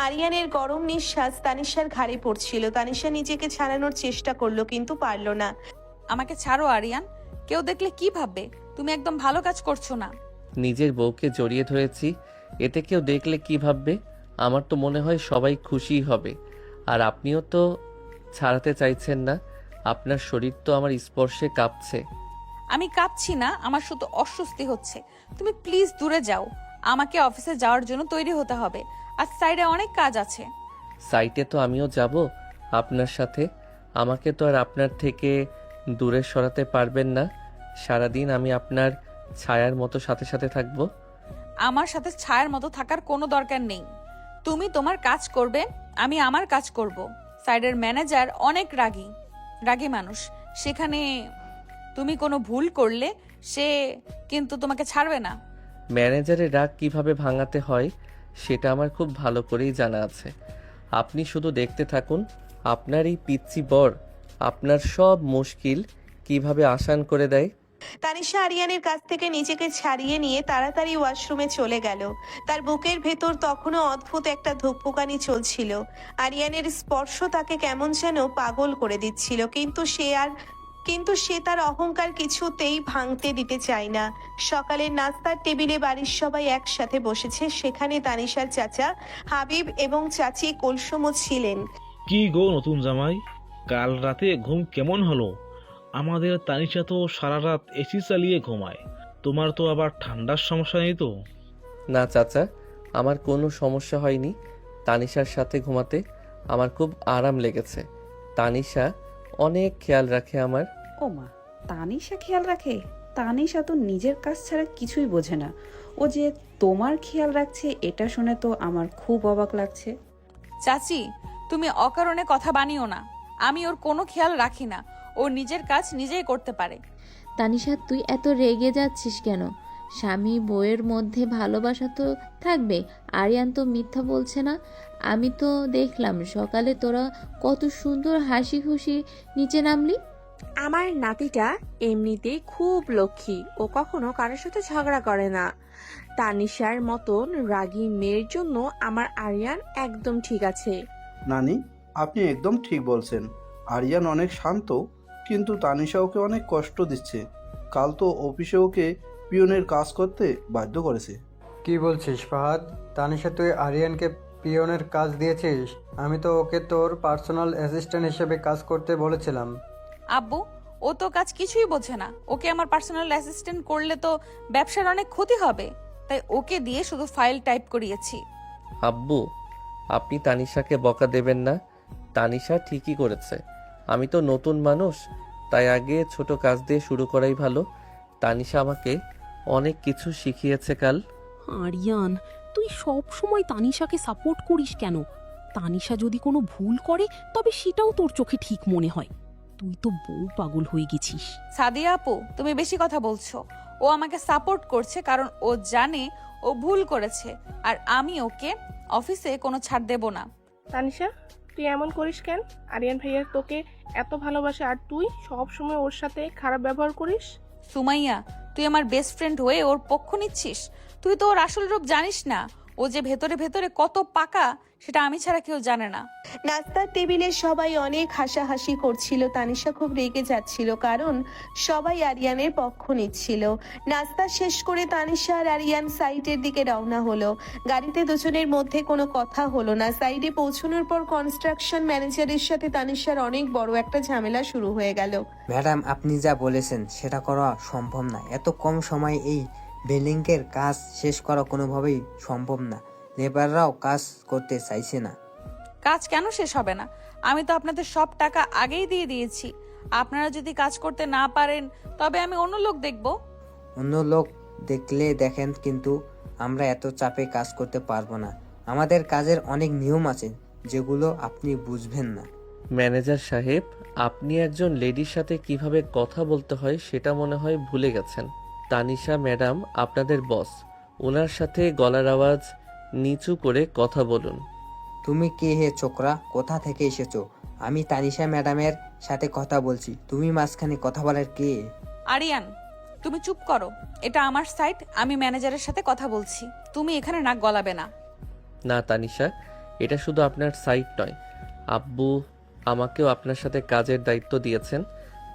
আরিয়ানের গরম নিঃশ্বাস তানিশার ঘাড়ে পড়ছিল। তানিশা নিজেকে ছাড়ানোর চেষ্টা করলো, কিন্তু পারল না। আমাকে ছাড়ো আরিয়ান। কেউ দেখলে কি ভাববে? তুমি একদম ভালো কাজ করছো না। নিজের বউকে জড়িয়ে ধরেছি, এতে কেউ দেখলে কি ভাববে? আমার তো মনে হয় সবাই খুশি হবে। আর আপনিও তো ছাড়াতে চাইছেন না। আপনার শরীর তো আমার স্পর্শে কাঁপছে। আমি কাঁপছি না, আমার শুধু অস্বস্তি হচ্ছে। তুমি প্লিজ দূরে যাও। আমাকে অফিসে যাওয়ার জন্য তৈরি হতে হবে, আর সাইডে অনেক কাজ আছে। সাইটে তো আমিও যাব আপনার সাথে। আমাকে তো আর আপনার থেকে দূরে সরাতে পারবেন না। সারাদিন আমি আপনার ছায়ার মতো সাথে সাথে থাকবো। আমার সাথে ছায়ার মতো থাকার কোনো দরকার নেই। তুমি তোমার কাজ করবে, আমি আমার কাজ করব। সাইডের ম্যানেজার অনেক রাগী মানুষ। সেখানে তুমি কোনো ভুল করলে সে কিন্তু তোমাকে ছাড়বে না। ম্যানেজারের রাগ কিভাবে ভাঙাতে হয় সেটা আমার খুব ভালো করেই জানা আছে। আপনি শুধু দেখতে থাকুন, আপনার এই পিচ্চি বর আপনার সব মুশকিল কিভাবে আসান করে দেয়। তানিশা আরিয়ানের কাছ থেকে নিজেকে ছাড়িয়ে নিয়ে তাড়াতাড়ি ওয়াশরুমে চলে গেল। তার বুকের ভেতর তখনও অদ্ভুত একটা ধুকপুকানি চলছিল। আরিয়ানের স্পর্শ তাকে কেমন যেন পাগল করে দিচ্ছিল, কিন্তু সে তার অহংকার কিছুতেই ভাঙতে দিতে চায় না। সকালের নাস্তার টেবিলে বাড়ির সবাই একসাথে বসেছে। সেখানে তানিশার চাচা হাবিব এবং চাচি কুলসুমও ছিলেন। কি গো নতুন জামাই, কাল রাতে ঘুম কেমন হলো? আমাদের তানিশা তো সারা রাত এসি চালিয়ে ঘুমায়। তোমার তো আবার ঠান্ডার সমস্যা নেই তো? না চাচা, আমার কোনো সমস্যা হয়নি। তানিশার সাথে ঘুমাতে আমার খুব আরাম লেগেছে। তানিশা অনেক খেয়াল রাখে আমার। ও মা, তানিশা খেয়াল রাখে? তানিশা তো নিজের কাজ ছাড়া কিছুই বোঝে না। ও যে তোমার খেয়াল রাখছে এটা শুনে তো আমার খুব অবাক লাগছে। চাচি, তুমি অকারণে কথা বানিও না। আমি ওর কোনো খেয়াল রাখি না। ও নিজের কাজ নিজেই করতে পারে। তানিশা, তুই এত রেগে যাচ্ছিস কেন? স্বামী বউয়ের মধ্যে ভালোবাসা তো থাকবে। আরিয়ান তো মিথ্যা বলছে না। আমি তো দেখলাম সকালে তোরা কত সুন্দর হাসি খুশি নিচে নামলি। আমার নাতিটা এমনিতেই খুব লক্ষ্মী, ও কখনো কারোর সাথে ঝগড়া করে না। তানিশার মতন রাগী মেয়ের জন্য আমার আরিয়ান একদম ঠিক আছে। নানি, আপনি একদম ঠিক বলছেন। আরিয়ান অনেক শান্ত, কিন্তু তানিশা ওকে অনেক কষ্ট দিচ্ছে। কাল তো অফিসে ওকে পিয়নের কাজ করতে বাধ্য করেছে। কি বলছিস ফাহাদ? তানিশা, তুই আরিয়ানকে পিয়নের কাজ দিয়েছিস? আমি তো ওকে তোর পার্সোনাল অ্যাসিস্ট্যান্ট হিসেবে কাজ করতে বলেছিলাম। আব্বু, ও তো কাজ কিছুই বোঝে না। ওকে আমার পার্সোনাল অ্যাসিস্ট্যান্ট করলে তো ব্যবসার অনেক ক্ষতি হবে, তাই ওকে দিয়ে শুধু ফাইল টাইপ করিয়েছি। আব্বু, আপনি তানিশাকে বকা দেবেন না। তানিশা ঠিকই করেছে। আমি তো নতুন মানুষ, তাই আগে ছোট কাজ দিয়ে শুরু করাই ভালো। তানিশা আমাকে অনেক কিছু শিখিয়েছে কাল। আরিয়ান, তুই সব সময় তানিশাকে সাপোর্ট করিস কেন? তানিশা যদি কোনো ভুল করে তবে সেটাও তোর চোখে ঠিক মনে হয়। তুই তো বউ পাগল হয়ে গেছিস। সাদিয়া আপু, তুমি বেশি কথা বলছো। ও আমাকে সাপোর্ট করছে কারণ ও জানে ও ও ভুল করেছে, আর আমি ওকে অফিসে কোনো ছাড় দেব না। তানিশা, তুই এমন করিস কেন? আরিয়ান ভাইয়া তোকে এত ভালোবাসে আর তুই সব সময় ওর সাথে খারাপ ব্যবহার করিস। সুমাইয়া, তুই আমার বেস্ট ফ্রেন্ড হয়ে ওর পক্ষ নিচ্ছিস? তুই তো ওর আসল রূপ জানিস না। ও যে ভেতরে ভেতরে কত পাকা সেটা আমি ছাড়া কেউ জানে না। নাস্তার টেবিলে সবাই অনেক হাসাহাসি করছিল। তানিশা খুব রেগে যাচ্ছিল, কারণ সবাই আরিয়ানের পক্ষ নিচ্ছিল। নাস্তা শেষ করে তানিশা আর আরিয়ান সাইটের দিকে রওনা হলো। গাড়িতে দুজনের মধ্যে কোনো কথা হলো না। সাইডে পৌঁছানোর পর কনস্ট্রাকশন ম্যানেজারের সাথে তানিশার অনেক বড় একটা ঝামেলা শুরু হয়ে গেল। ম্যাডাম, আপনি যা বলেছেন সেটা করা সম্ভব না। এত কম সময়ে এই বিল্ডিংয়ের কাজ শেষ করা কোনোভাবেই সম্ভব না। লেবাররাও কাজ করতে চাইছে না। কাজ কেন শেষ হবে না? আমি তো আপনাদের সব টাকা আগেই দিয়ে দিয়েছি। আপনারা যদি কাজ করতে না পারেন তবে আমি অন্য লোক দেখব। অন্য লোক দেখলে দেখেন, কিন্তু আমরা এত চাপে কাজ করতে পারবো না। আমাদের কাজের অনেক নিয়ম আছে যেগুলো আপনি বুঝবেন না। ম্যানেজার সাহেব, আপনি একজন লেডির সাথে কিভাবে কথা বলতে হয় সেটা মনে হয় ভুলে গেছেন। তানিশা ম্যাডাম আপনাদের বস, ওনার সাথে গলার আওয়াজ নিচু করে কথা বলুন। তুমি কে হে ছোকরা? কোথা থেকে এসেছো? আমি তানিশা ম্যাডামের সাথে কথা বলছি, তুমি মাঝখানে কথা বলার কে? আরিয়ান, তুমি চুপ করো। এটা আমার সাইট, আমি ম্যানেজারের সাথে কথা বলছি। তুমি এখানে নাক গলাবে না। না তানিশা, এটা শুধু আপনার সাইট নয়, আব্বু আমাকেও আপনার সাথে কাজের দায়িত্ব দিয়েছেন,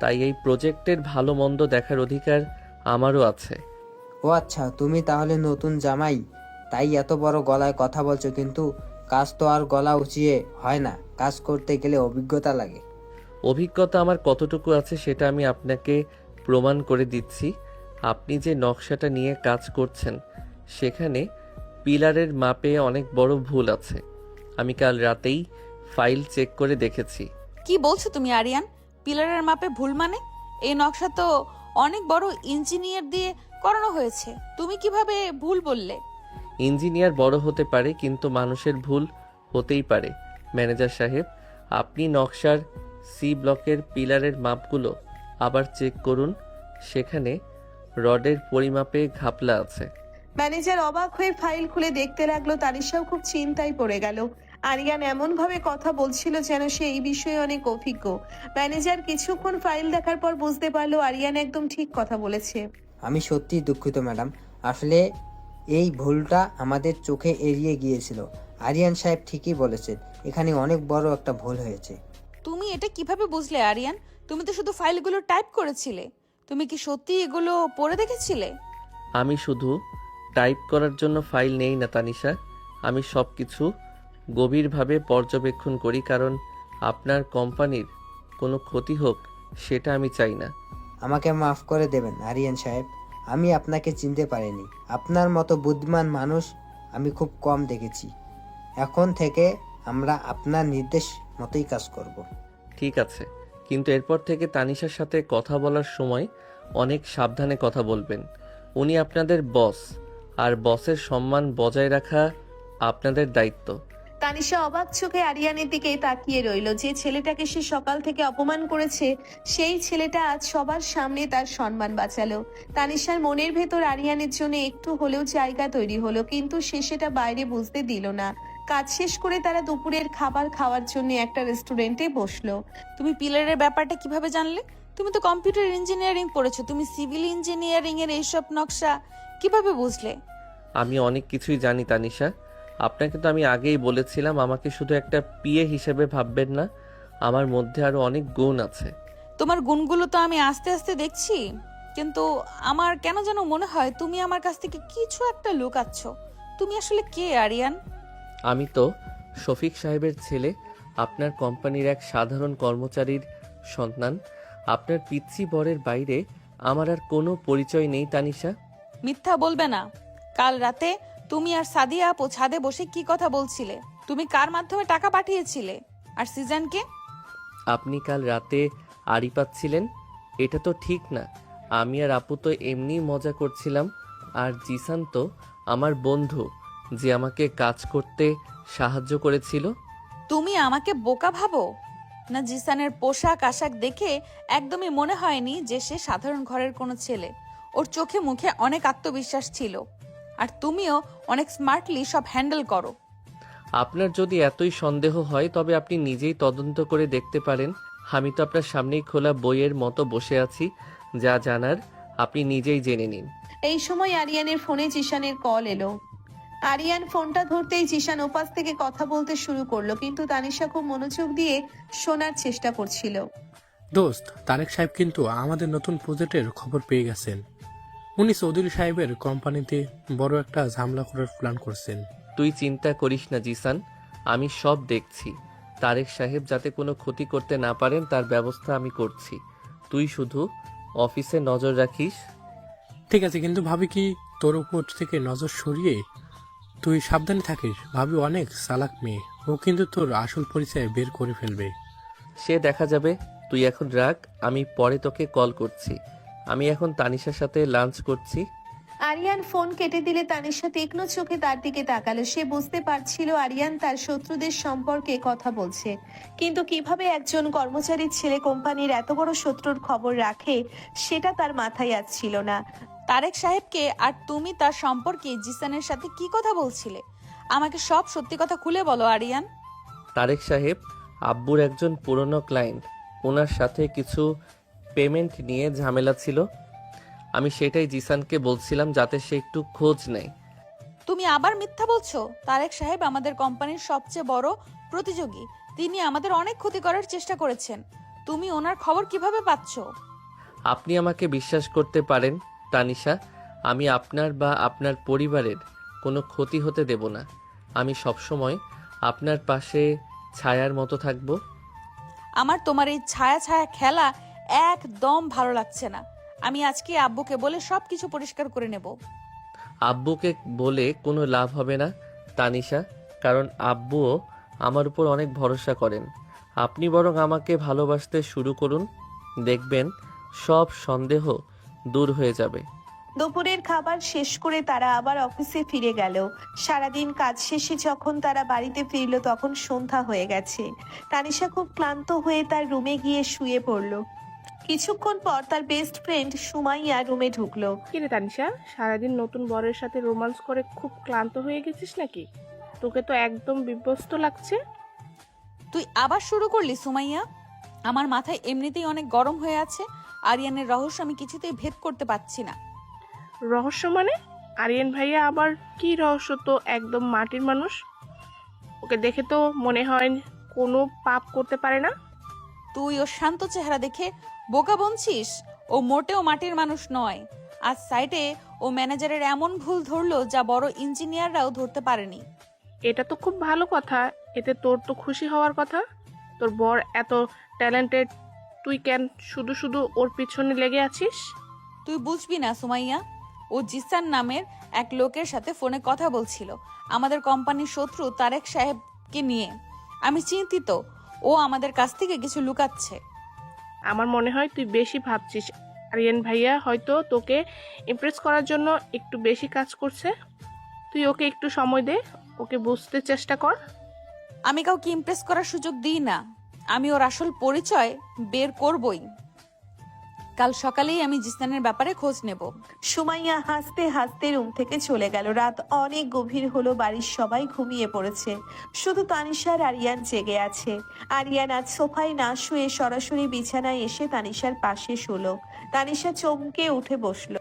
তাই এই প্রজেক্টের ভালো মন্দ দেখার অধিকার আমারও আছে। ও আচ্ছা, তুমি তাহলে নতুন জামাই, তাই এত বড় গলায় কথা বলছো। কিন্তু কাজ তো আর গলা উঁচিয়ে হয় না, কাজ করতে গেলে অভিজ্ঞতা লাগে। অভিজ্ঞতা আমার কতটুকু আছে সেটা আমি আপনাকে প্রমাণ করে দিচ্ছি। আপনি যে নকশাটা নিয়ে কাজ করছেন সেখানে পিলারের মাপে অনেক বড় ভুল আছে। আমি কাল রাতেই ফাইল চেক করে দেখেছি। কি বলছো তুমি আরিয়ান? পিলারের মাপে ভুল মানে? এই নকশা তো অনেক বড় ইঞ্জিনিয়ার দিয়ে করানো হয়েছে। তুমি কিভাবে ভুল বললে? ইঞ্জিনিয়ার বড় হতে পারে, কিন্তু মানুষের ভুল হতেই পারে। ম্যানেজার সাহেব, আপনি নকশার সি ব্লকের পিলারের মাপগুলো আবার চেক করুন, সেখানে রডের পরিমাপে ঘাপলা আছে। ম্যানেজার অবাক হয়ে ফাইল খুলে দেখতে লাগলো। তানিশাও খুব চিন্তায় পড়ে গেল। আরিয়ান এমন ভাবে কথা বলছিল যেন সে এই বিষয়ে অনেক অভিজ্ঞ। ম্যানেজার কিছুক্ষণ ফাইল দেখার পর বুঝতে পারলো আরিয়ান একদম ঠিক কথা বলেছে। আমি সত্যিই দুঃখিত ম্যাডাম, আসলে এই ভুলটা আমাদের চোখে এড়িয়ে গিয়েছিল। আরিয়ান সাহেব ঠিকই বলেছেন, এখানে অনেক বড় একটা ভুল হয়েছে। তুমি এটা কিভাবে বুঝলে আরিয়ান? তুমি তো শুধু ফাইলগুলো টাইপ করেছিলে। তুমি কি সত্যি এগুলো পড়ে দেখেছিলে? আমি শুধু টাইপ করার জন্য ফাইল নেই না তানিশা, আমি সব কিছু গভীরভাবে পর্যবেক্ষণ করি, কারণ আপনার কোম্পানির কোনো ক্ষতি হোক সেটা আমি চাই না। আমাকে মাফ করে দেবেন আরিয়ান সাহেব, আমি আপনাকে চিনতে পারিনি। আপনার মতো বুদ্ধিমান মানুষ আমি খুব কম দেখেছি। এখন থেকে আমরা আপনার নির্দেশ মতোই কাজ করব। ঠিক আছে, কিন্তু এরপর থেকে তানিশার সাথে কথা বলার সময় অনেক সাবধানে কথা বলবেন। উনি আপনাদের বস, আর বসের সম্মান বজায় রাখা আপনাদের দায়িত্ব। তানিশা অবাক চোখে আরিয়ানের দিকে তাকিয়ে রইল। যে ছেলেটাকে সে সকাল থেকে অপমান করেছে, সেই ছেলেটা আজ সবার সামনে তার সম্মান বাঁচালো। তানিশার মনের ভেতর আরিয়ানের জন্য একটু হলেও জায়গা তৈরি হলো, কিন্তু সে সেটা বাইরে বুঝতে দিল না। কাজ শেষ করে তারা দুপুরের খাবার খাওয়ার জন্য একটা রেস্টুরেন্টে বসলো। তুমি পিলারের ব্যাপারটা কিভাবে জানলে? তুমি তো কম্পিউটার ইঞ্জিনিয়ারিং পড়েছো, তুমি সিভিল ইঞ্জিনিয়ারিং এর এইসব নকশা কিভাবে বুঝলে? আমি অনেক কিছুই জানি তানিশা, আপনাকে তো আমি আগেই বলেছিলাম আমাকে শুধু একটা পিএ হিসেবে ভাববেন না, আমার মধ্যে আরো অনেক গুণ আছে। তোমার গুণগুলো তো আমি আস্তে আস্তে দেখছি, কিন্তু আমার কেন যেন মনে হয় তুমি আমার কাছ থেকে কিছু একটা লুকাচ্ছ। তুমি আসলে কে আরিয়ান? আমি তো শফিক সাহেবের ছেলে, আপনার কোম্পানির এক সাধারণ কর্মচারীর সন্তান। আপনার পিতৃ বরের বাইরে আমার আর কোনো পরিচয় নেই তানিশা। মিথ্যা বলবে না। কাল রাতে তুমি আর সাদিয়া আপু ছাদে বসে কি কথা বলছিলে? তুমি কার মাধ্যমে টাকা পাঠিয়েছিলে? আর সিজনকে? আপনি কাল রাতে আড়ি পাচ্ছিলেন, এটা তো ঠিক না। আমি আর আপু তো এমনি মজা করছিলাম, আর জিসান তো আমার বন্ধু যে আমাকে কাজ করতে সাহায্য করেছিল। তুমি আমাকে বোকা ভাবো না? জিসানের পোশাক আশাক দেখে একদমই মনে হয়নি যে সে সাধারণ ঘরের কোনো ছেলে। ওর চোখে মুখে অনেক আত্মবিশ্বাস ছিল। আর তুমিও অনেক স্মার্টলি সব হ্যান্ডেল করো। আপনার যদি এতই সন্দেহ হয় তবে আপনি নিজেই তদন্ত করে দেখতে পারেন। আমি তো আপনার সামনেই খোলা বইয়ের মতো বসে আছি, যা জানার আপনি নিজেই জেনে নিন। এই সময় আরিয়ানের ফোনে জিশানের কল এলো। আরিয়ান ফোনটা ধরতেই জিশান ওপাশ থেকে কথা বলতে শুরু করলো, কিন্তু তানিশা খুব মনোযোগ দিয়ে শোনার চেষ্টা করছিল। দোস্ত, তারেক সাহেব কিন্তু আমাদের নতুন প্রজেক্টের খবর পেয়ে গেছেন। উনি চৌধুরী সাহেবের কোম্পানিতে বড় একটা ঝামেলা করার প্ল্যান করছেন। তুই চিন্তা করিস না জিসান, আমি সব দেখছি। তারেক সাহেব যাতে কোনো ক্ষতি করতে না পারেন তার ব্যবস্থা আমি করছি। তুই শুধু অফিসে নজর রাখিস। ঠিক আছে, কিন্তু ভাবি কি তোর উপর থেকে নজর সরিয়ে তুই সাবধানে থাকিস। ভাবি অনেক চালাক মেয়ে, ও কিন্তু তোর আসল পরিচয় বের করে ফেলবে। সে দেখা যাবে, তুই এখন রাখ, আমি পরে তোকে কল করছি। আমি এখন তানিশার সাথে লাঞ্চ করছি। আরিয়ান ফোন কেটে দিলে তানিশা তীক্ষ্ণ চোখে তার দিকে তাকালো। সে বুঝতে পারছিল আরিয়ান তার শত্রুদের সম্পর্কে কথা বলছে, কিন্তু কিভাবে একজন কর্মচারীর ছেলে কোম্পানির এত বড় শত্রুর খবর রাখে সেটা তার মাথায় আসছিল না। তারেক সাহেবকে আর তুমি তার সম্পর্কে জিসানের সাথে কি কথা বলছিলে? আমাকে সব সত্যি কথা খুলে বলো আরিয়ান। তারেক সাহেব আব্বুর একজন পুরনো ক্লায়েন্ট, ওনার সাথে কিছু পেমেন্ট নিয়ে ঝামেলা ছিল। আমি সেটাই জিসানকে বলছিলাম যাতে সে একটু খোঁজ নেয়। তুমি আবার মিথ্যা বলছো। তারেক সাহেব আমাদের কোম্পানির সবচেয়ে বড় প্রতিযোগী, তিনি আমাদের অনেক ক্ষতি করার চেষ্টা করেছেন। তুমি ওনার খবর কিভাবে পাচ্ছ? আপনি আমাকে বিশ্বাস করতে পারেন তানিশা, আমি আপনার বা আপনার পরিবারের কোনো ক্ষতি হতে দেব না। আমি সবসময় আপনার পাশে ছায়ার মতো থাকব। আমার তোমার এই ছায়া ছায়া খেলা একদম ভালো লাগছে না। আমি আজকে আব্বুকে বলে সবকিছু পরিষ্কার করে নেব। আব্বুকে বলে কোনো লাভ হবে না তানিশা, কারণ আব্বুও আমার উপর অনেক ভরসা করেন। আপনি বরং আমাকে ভালোবাসতে শুরু করুন, দেখবেন সব সন্দেহ দূর হয়ে যাবে। দুপুরের খাবার শেষ করে তারা আবার অফিসে ফিরে গেল। সারাদিন কাজ শেষে যখন তারা বাড়িতে ফিরল তখন সন্ধ্যা হয়ে গেছে। তানিশা খুব ক্লান্ত হয়ে তার রুমে গিয়ে শুয়ে পড়ল। কিছুক্ষণ পর তার বেস্ট ফ্রেন্ড সুমাইয়া রুমে ঢুকলো। কিরে তানিশা, সারাদিন নতুন বরের সাথে রোমান্স করে খুব ক্লান্ত হয়ে গেছিস নাকি? তোকে তো একদম বিভ্যস্ত লাগছে। তুই আবার শুরু করলি সুমাইয়া? আমার মাথায় এমনিতেই অনেক গরম হয়ে আছে। আরিয়ানের রহস্য আমি কিছুতেই ভেদ করতে পারছি না। রহস্য মানে? আরিয়ান ভাইয়া আবার কি রহস্য? তো একদম মাটির মানুষ, ওকে দেখে তো মনে হয় কোনো পাপ করতে পারে না। তুই ওর শান্ত চেহারা দেখে বোকা বনছিস? ও মোটেও মাটির মানুষ নয়। আজ সাইটে ও ম্যানেজারের এমন ভুল ধরলো যা বড় ইঞ্জিনিয়াররাও ধরতে পারেনি। এটা তো খুব ভালো কথা, এতে তোর তো খুশি হওয়ার কথা। তোর বর এত ট্যালেন্টেড, তুই কেন শুধু শুধু ওর পিছনে লেগে আছিস? তুই বুঝবি না সুমাইয়া, ও জিসান নামের এক লোকের সাথে ফোনে কথা বলছিল আমাদের কোম্পানির শত্রু তারেক সাহেবকে নিয়ে। আমি চিন্তিত, ও আমাদের কাছ থেকে কিছু লুকাচ্ছে। আমার মনে হয় তুই বেশি ভাবছিস। আরিয়ান ভাইয়া হয়তো তোকে ইমপ্রেস করার জন্য একটু বেশি কাজ করছে। তুই ওকে একটু সময় দে, ওকে বুঝতে চেষ্টা কর। আমি কাউকে ইমপ্রেস করার সুযোগ দিই না। আমি ওর আসল পরিচয় বের করবই। কাল সকালেই আমি জিসানের ব্যাপারে খোঁজ নেব। সুমাইয়া হাসতে হাসতে রুম থেকে চলে গেল। রাত অনেক গভীর হলো, বাড়ির সবাই ঘুমিয়ে পড়েছে, শুধু তানিশা আর আরিয়ান জেগে আছে। আরিয়ান আজ সোফায় না শুয়ে সরাসরি বিছানায় এসে তানিশার পাশে শুলো। তানিশা চমকে উঠে বসলো।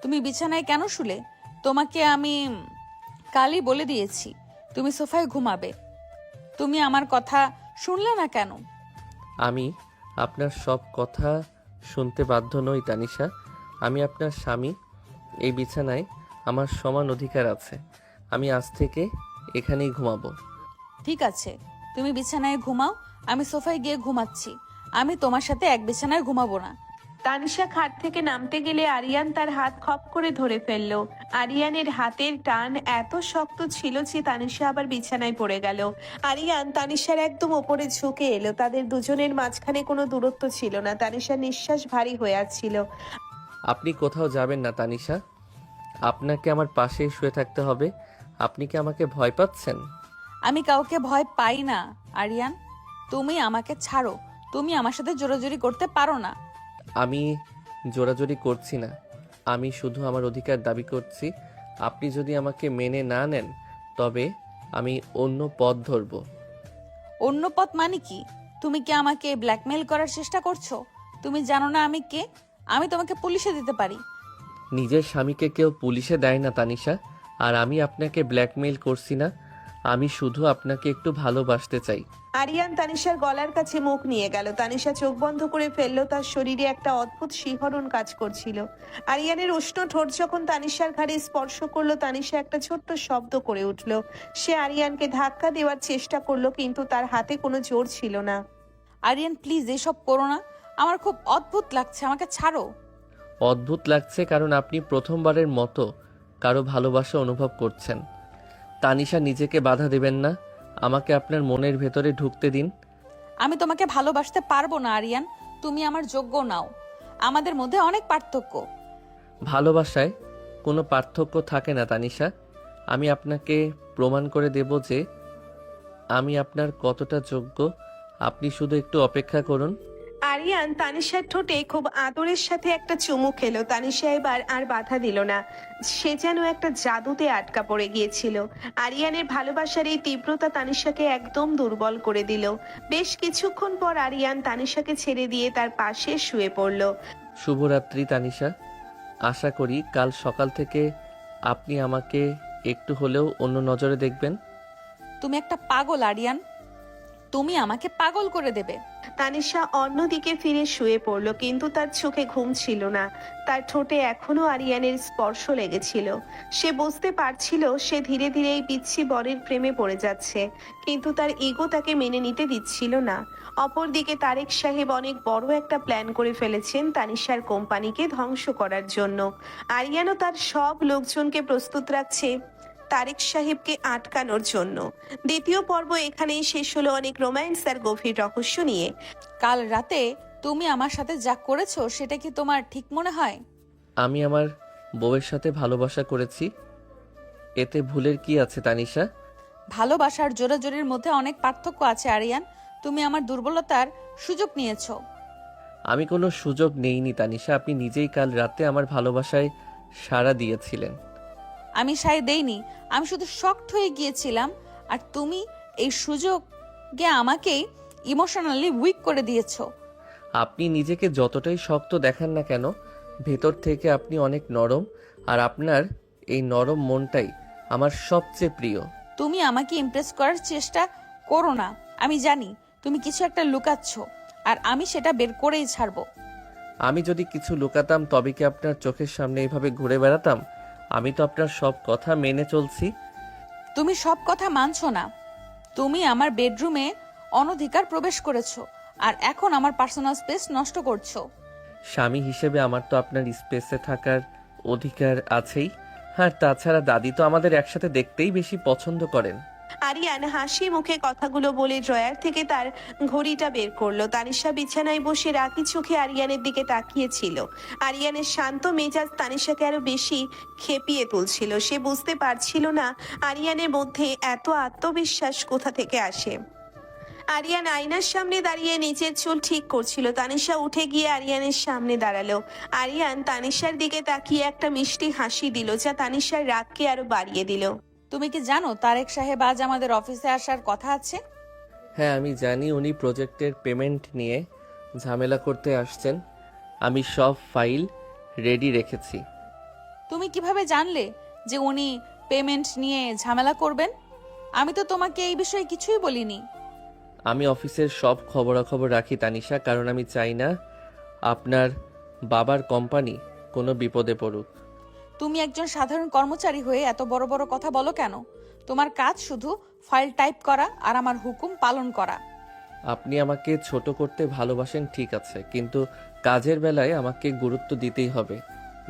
তুমি বিছানায় কেন শুলে? তোমাকে আমি কালই বলে দিয়েছি তুমি সোফায় ঘুমাবে। তুমি আমার কথা শুনলে না কেন? আমি আপনার সব কথা শুনতে বাধ্য নই তানিশা। আমি আপনার স্বামী, এই বিছানায় আমার সমান অধিকার আছে। আমি আজ থেকে এখানেই ঘুমাবো। ঠিক আছে, তুমি বিছানায় ঘুমাও, আমি সোফায় গিয়ে ঘুমাচ্ছি। আমি তোমার সাথে এক বিছানায় ঘুমাবো না। তানিশা খাট থেকে নামতে গেলে আরিয়ান তার হাত খপ করে ধরে ফেললো। আরিয়ানের হাতের টান এত শক্ত ছিল যে তানিশা আবার বিছানায় পড়ে গেল। আরিয়ান তানিশার একদম ওপরে ঝুঁকে এলো। তাদের দুজনের মাঝখানে কোনো দূরত্ব ছিল না। তানিশার নিঃশ্বাস ভারী হয়ে আসছিল। আপনি কোথাও যাবেন না তানিশা, আপনাকে আমার পাশেই শুয়ে থাকতে হবে। আপনি কি আমাকে ভয় পাচ্ছেন? আমি কাউকে ভয় পাই না আরিয়ান। তুমি আমাকে ছাড়ো। তুমি আমার সাথে জোরাজুরি করতে পারো না। আমি জোরাজুরি করছি না, আমি শুধু আমার অধিকার দাবি করছি। আপনি যদি আমাকে মেনে না নেন তবে আমি অন্য পথ ধরব। অন্য পথ মানে কি? তুমি কি আমাকে ব্ল্যাকমেল করার চেষ্টা করছো? তুমি জানো না আমি কে? আমি তোমাকে পুলিশে দিতে পারি। নিজের স্বামীকে কেউ পুলিশে দেয় না তানিশা। আর আমি আপনাকে ব্ল্যাকমেইল করছি না, আমি শুধু আপনাকে একটু ভালোবাসতে চাই। আরিয়ান তানিশার গলার কাছে মুখ নিয়ে গেল। তানিশা চোখ বন্ধ করে ফেলল। তার শরীরে একটা অদ্ভুত শিহরণ কাজ করছিল। আরিয়ানের উষ্ণ ঠোঁট যখন তানিশার ঘাড়ে স্পর্শ করলো, তানিশা একটা ছোট্ট শব্দ করে উঠল। সে আরিয়ানকে ধাক্কা দেওয়ার চেষ্টা করলো, কিন্তু তার হাতে কোনো জোর ছিল না। আরিয়ান প্লিজ এসব করো না, আমার খুব অদ্ভুত লাগছে, আমাকে ছাড়ো। অদ্ভুত লাগছে কারণ আপনি প্রথমবারের মতো কারো ভালোবাসা অনুভব করছেন। তানিশা নিজেকে বাধা দেবেন না, আমাকে আপনার মনের ভেতরে ঢুকতে দিন। আমি তোমাকে ভালোবাসতে পারবো না আরিয়ান, তুমি আমার যোগ্য নাও। আমাদের মধ্যে অনেক পার্থক্য। ভালোবাসায় কোনো পার্থক্য থাকে না তানিশা। আমি আপনাকে প্রমাণ করে দেব যে আমি আপনার কতটা যোগ্য। আপনি শুধু একটু অপেক্ষা করুন। আরিয়ান তানিশার ঠোঁটে খুব আদরের সাথে একটা চুমু খেলো। তানিশা এবার আর বাধা দিল না। সে যেন একটা জাদুতে আটকা পড়ে গিয়েছিল। আরিয়ানের ভালোবাসার এই তীব্রতা তানিশাকে একদম দুর্বল করে দিল। বেশ কিছুক্ষণ পর আরিয়ান তানিশাকে ছেড়ে দিয়ে তার পাশে শুয়ে পড়ল। শুভরাত্রি তানিশা। আশা করি কাল সকাল থেকে আপনি আমাকে একটু হলেও অন্য নজরে দেখবেন। তুমি একটা পাগল আরিয়ান, তুমি আমাকে পাগল করে দেবে। তানিশা অন্যদিকে ফিরে শুয়ে পড়ল, কিন্তু তার চোখে ঘুম ছিল না। তার ঠোঁটে এখনো আরিয়ানের স্পর্শ লেগেছিল। সে বুঝতে পারছিল সে ধীরে ধীরে এই পিচ্ছি বরের প্রেমে পড়ে যাচ্ছে, কিন্তু তার ইগো তাকে মেনে নিতে দিচ্ছিল না। অপরদিকে তারেক সাহেব অনেক বড় একটা প্ল্যান করে ফেলেছেন তানিশার কোম্পানিকে ধ্বংস করার জন্য। আরিয়ানও তার সব লোকজনকে প্রস্তুত রাখছে তারেক সাহেবকে আটকানোর জন্য। দ্বিতীয় পর্ব এখানেই শেষ হলো, অনেক রোম্যান্স আর গভীর রহস্য নিয়ে। কাল রাতে তুমি আমার সাথে যা করেছো সেটা কি তোমার ঠিক মনে হয়? আমি আমার বউয়ের সাথে ভালোবাসা করেছি, এতে ভুলের কি আছে তানিশা? ভালোবাসার জোরাজোরির মধ্যে অনেক পার্থক্য আছে আরিয়ান। তুমি আমার দুর্বলতার সুযোগ নিয়েছো। আমি কোনো সুযোগ নেইনি তানিশা, আপনি নিজেই কাল রাতে আমার ভালোবাসায় সাড়া দিয়েছিলেন। আমি সায় দেইনি, আমি শুধু শকড হয়ে গিয়েছিলাম। আর তুমি এই সুযোগে আমাকেই ইমোশনালি উইক করে দিয়েছো। আপনি নিজেকে যতটাই শক্ত দেখান না কেন, ভেতর থেকে আপনি অনেক নরম। আর আপনার এই নরম মনটাই আমার সবচেয়ে প্রিয়। তুমি আমাকে ইমপ্রেস করার চেষ্টা করো না। আমি জানি তুমি কিছু একটা লুকাচ্ছ, আর আমি সেটা বের করেই ছাড়বো। আমি যদি কিছু লুকাতাম তবে কি আপনার চোখের সামনে এইভাবে ঘুরে বেড়াতাম? আমি তো আপনার সব কথা মেনে চলছি। তুমি সব কথা মানছো না। তুমি আমার বেডরুমে অনধিকার প্রবেশ করেছো, আর এখন আমার পার্সোনাল স্পেস নষ্ট করছো। স্বামী হিসেবে আমার তো আপনার স্পেসে থাকার অধিকার আছেই। আর তাছাড়া দাদি তো আমাদের একসাথে দেখতেই বেশি পছন্দ করেন। আরিয়ান হাসি মুখে কথাগুলো বলে ড্রয়ার থেকে তার ঘড়িটা বের করলো। তানিশা বিছানায় বসে রাগী চোখে আরিয়ানের দিকে তাকিয়েছিল। আরিয়ানের শান্ত মেজাজ তানিশাকে আরো বেশি খেপিয়ে তুলছিল। সে বুঝতে পারছিল না আরিয়ানের মধ্যে এত আত্মবিশ্বাস কোথা থেকে আসে। আরিয়ান আয়নার সামনে দাঁড়িয়ে নিচের চুল ঠিক করছিল। তানিশা উঠে গিয়ে আরিয়ানের সামনে দাঁড়ালো। আরিয়ান তানিশার দিকে তাকিয়ে একটা মিষ্টি হাসি দিল, যা তানিশার রাগকে আরো বাড়িয়ে দিল। তুমি কি জানো তারেক সাহেব আজ আমাদের অফিসে আসার কথা আছে? হ্যাঁ আমি জানি, উনি প্রজেক্টের পেমেন্ট নিয়ে ঝামেলা করতে আসছেন। আমি সব ফাইল রেডি রেখেছি। তুমি কিভাবে জানলে যে উনি পেমেন্ট নিয়ে ঝামেলা করবেন? আমি তো তোমাকে এই বিষয়ে কিছুই বলিনি। আমি অফিসের সব খবরাখবর রাখি তানিশা, কারণ আমি চাই না আপনার বাবার কোম্পানি কোনো বিপদে পড়ুক। তুমি একজন সাধারণ কর্মচারী হয়ে এত বড় বড় কথা বলো কেন? তোমার কাজ শুধু ফাইল টাইপ করা আর আমার হুকুম পালন করা। আপনি আমাকে ছোট করতে ভালোবাসেন ঠিক আছে, কিন্তু কাজের বেলায় আমাকে গুরুত্ব দিতেই হবে,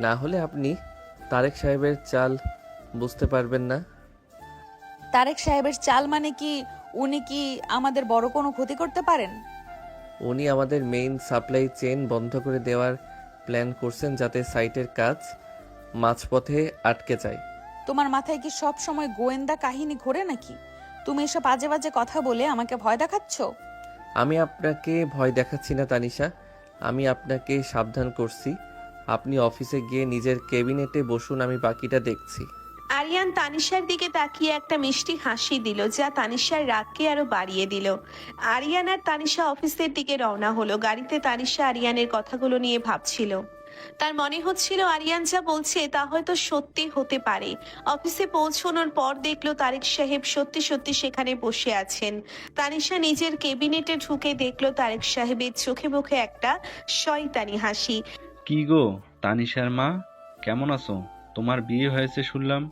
না হলে আপনি তারেক সাহেবের চাল বুঝতে পারবেন না। তারেক সাহেবের চাল মানে কি? উনি কি আমাদের বড় কোনো ক্ষতি করতে পারেন? উনি আমাদের মেইন সাপ্লাই চেইন বন্ধ করে দেওয়ার প্ল্যান করছেন, যাতে সাইটের কাজ মাঝপথে আটকে যায়। তোমার মাথায় কি সব সময় গোয়েন্দা কাহিনী ঘোরে নাকি? তুমি এসব বাজে বাজে কথা বলে আমাকে ভয় দেখাচ্ছ। আমি আপনাকে ভয় দেখাচ্ছি না তানিশা, আমি আপনাকে সাবধান করছি। আপনি অফিসে গিয়ে নিজের ক্যাবিনেটে বসুন, আমি বাকিটা দেখছি। আরিয়ান তানিশার দিকে তাকিয়ে একটা মিষ্টি হাসি দিল, যা তানিশার রাগকে আরো বাড়িয়ে দিল। আরিয়ান আর তানিশা অফিসের দিকে রওনা হলো। গাড়িতে তানিশা আরিয়ানের কথাগুলো নিয়ে ভাবছিল। তার মনে হচ্ছিল আরিয়ান যা বলছে তা হয়তো সত্যি হতে পারে। অফিসে পৌঁছানোর পর দেখলো তারেক সাহেব সত্যি সত্যি সেখানে বসে আছেন। তানিশা নিজের কেবিনেটে ঢুকে দেখলো তারেক সাহেবের চোখে মুখে একটা শয়তানি হাসি। কি গো তানিশার মা, কেমন আছো? তোমার বিয়ে হয়েছে শুনলাম,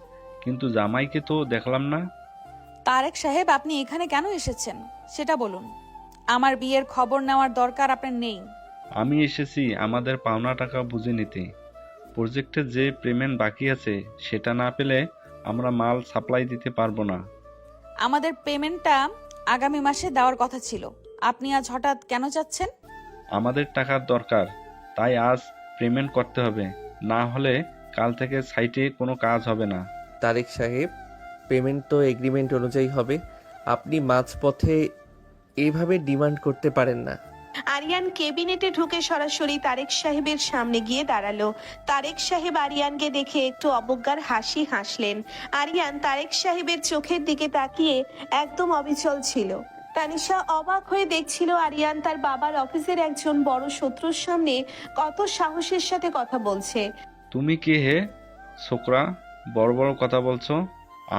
কিন্তু জামাইকে তো দেখলাম না। তারেক সাহেব, আপনি এখানে কেন এসেছেন সেটা বলুন। আমার বিয়ের খবর নেওয়ার দরকার আপনার নেই। আমি এসেছি আমাদের পাওনা টাকা বুঝে নিতে। প্রজেক্টের যে পেমেন্ট বাকি আছে সেটা না পেলে আমরা মাল সাপ্লাই দিতে পারবো না। আমাদের পেমেন্টটা আগামী মাসে দেওয়ার কথা ছিল, আপনি আজ হঠাৎ কেন চাচ্ছেন? আমাদের টাকার দরকার, তাই আজ পেমেন্ট করতে হবে, না হলে কাল থেকে সাইটে কোনো কাজ হবে না। তারেক সাহেব, পেমেন্ট তো এগ্রিমেন্ট অনুযায়ী হবে। আপনি মাঝপথে এইভাবে ডিমান্ড করতে পারেন না। আরিয়ান কেবিনেটে ঢুকে সরাসরি তারেক সাহেবের সামনে গিয়ে দাঁড়ালো। তারেক সাহেব আরিয়ানকে দেখে একটু অবজ্ঞার হাসি হাসলেন। আরিয়ান তারেক সাহেবের চোখের দিকে তাকিয়ে একদম অবিচল ছিল। তানিশা অবাক হয়ে দেখছিল আরিয়ান তার বাবার অফিসের একজন বড় শত্রুর সামনে কত সাহসের সাথে কথা বলছে। তুমি কে হে ছোকরা, বড় বড় কথা বলছো?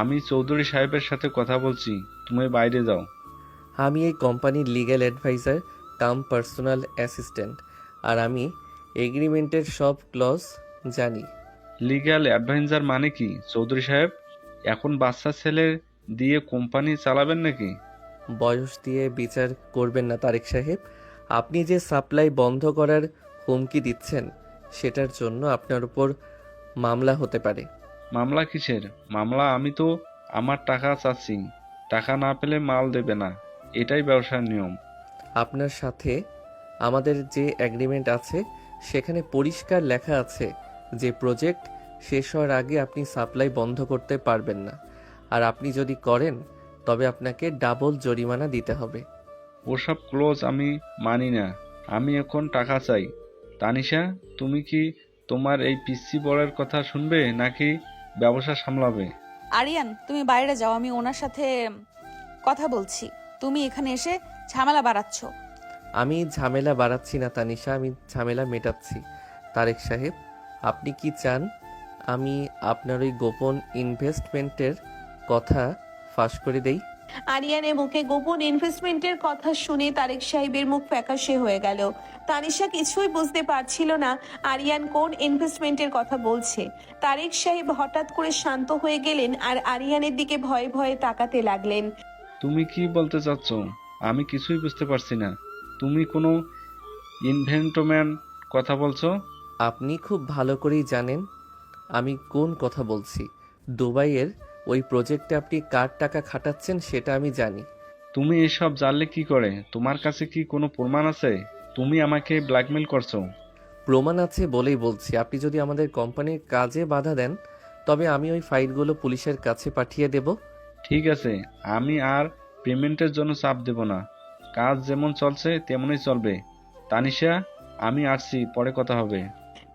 আমি চৌধুরী সাহেবের সাথে কথা বলছি, তুমি বাইরে যাও। আমি এই কোম্পানির লিগ্যাল অ্যাডভাইজার কাম পার্সোনাল অ্যাসিস্ট্যান্ট, আর আমি এগ্রিমেন্টের সব ক্লজ জানি। লিগ্যাল অ্যাডভাইজার মানে কি চৌধুরী সাহেব? এখন বাচ্চা ছেলে দিয়ে কোম্পানি চালাবেন নাকি? বয়স দিয়ে বিচার করবেন না তারেক সাহেব। আপনি যে সাপ্লাই বন্ধ করার হুমকি দিচ্ছেন সেটার জন্য আপনার উপর মামলা হতে পারে। মামলা কিসের মামলা? আমি তো আমার টাকা চাচ্ছি, টাকা না পেলে মাল দেবে না, এটাই ব্যবসার নিয়ম। আপনার সাথে আমাদের যে এগ্রিমেন্ট আছে সেখানে পরিষ্কার লেখা আছে যে প্রজেক্ট শেষ হওয়ার আগে আপনি সাপ্লাই বন্ধ করতে পারবেন না, আর আপনি যদি করেন তবে আপনাকে ডাবল জরিমানা দিতে হবে। ওসব ক্লোজ আমি মানি না, আমি এখন টাকা চাই। তানিশা, তুমি কি তোমার এই পিসি বড়ের কথা শুনবে নাকি ব্যবসা সামলাবে? আরিয়ান, তুমি বাইরে যাও, আমি ওনার সাথে কথা বলছি। তুমি এখানে এসে ঝামেলা বাড়াচ্ছ। আমি ঝামেলা বাড়াচ্ছি না তানিশা, আমি ঝামেলা মেটাচ্ছি। তারেক সাহেব, আপনি কি চান আমি আপনার ওই গোপন ইনভেস্টমেন্টের কথা ফাঁস করে দেই? আরিয়ানের মুখে গোপন ইনভেস্টমেন্টের কথা শুনে তারেক সাহেবের মুখ ফ্যাকাশে হয়ে গেল। তানিশা কিছুই বুঝতে পারছিল না আরিয়ান কোন ইনভেস্টমেন্টের কথা বলছে। তারেক সাহেব হঠাৎ করে শান্ত হয়ে গেলেন আর আরিয়ানের দিকে ভয়ে ভয়ে তাকাতে লাগলেন। তুমি কি বলতে চাচ্ছ? আমি কিছুই বুঝতে পারছি না। তুমি কোনো ইনভেস্টমেন্ট কথা বলছো? আপনি খুব ভালো করেই জানেন আমি কোন কথা বলছি। দুবাইয়ের ওই প্রজেক্টে আপনি কার টাকা খাটাচ্ছেন সেটা আমি জানি। তুমি এসব জানলে কি করে? তোমার কাছে কি কোনো প্রমাণ আছে? তুমি আমাকে ব্ল্যাকমেল করছো। প্রমাণ আছে বলেই বলছি। আপনি যদি আমাদের কোম্পানির কাজে বাধা দেন তবে আমি ওই ফাইলগুলো পুলিশের কাছে পাঠিয়ে দেব। ঠিক আছে, আমি আর পেমেন্টের জন্য চাপ দেব না। কাজ যেমন চলছে তেমনই চলবে। তানিশা, আমি আসছি, পরে কথা হবে।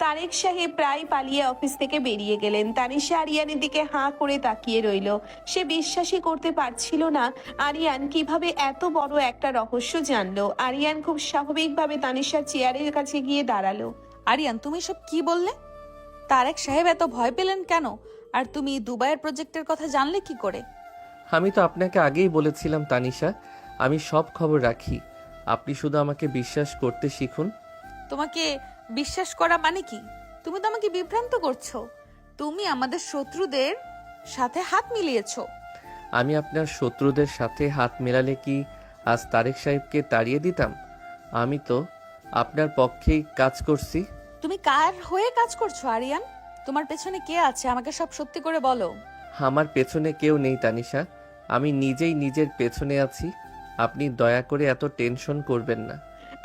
তারেক সাহেব প্রায় পালিয়ে অফিস থেকে বেরিয়ে গেলেন। তানিশা আরিয়ানের দিকে হাঁ করে তাকিয়ে রইল। সে বিশ্বাসই করতে পারছিল না আরিয়ান কিভাবে এত বড় একটা রহস্য জানলো। আরিয়ান খুব স্বাভাবিকভাবে তানিশার চেয়ারের কাছে গিয়ে দাঁড়ালো। আরিয়ান, তুমি সব কি বললে? তারেক সাহেব এত ভয় পেলেন কেন? আর তুমি দুবাইয়ের প্রজেক্টের কথা জানলে কি করে? আমি তো আপনাকে আগেই বলেছিলাম তানিশা, আমি সব খবর রাখি। আপনি শুধু আমাকে বিশ্বাস করতে শিখুন। তোমাকে বিশ্বাস করা মানে কি? তুমি তো আমাকে বিভ্রান্ত করছো। তুমি আমাদের শত্রুদের সাথে হাত মিলিয়েছো। আমি আপনার শত্রুদের সাথে হাত মেলালে কি আজ তারেক সাহেবকে তাড়িয়ে দিতাম? আমি তো আপনার পক্ষেই কাজ করছি। তুমি কার হয়ে কাজ করছো আরিয়ান? তোমার পেছনে কে আছে? আমাকে সব সত্যি করে বলো। আমার পেছনে কেউ নেই তানিশা, আমি নিজেই নিজের পেছনে আছি। আপনি দয়া করে এত টেনশন করবেন না।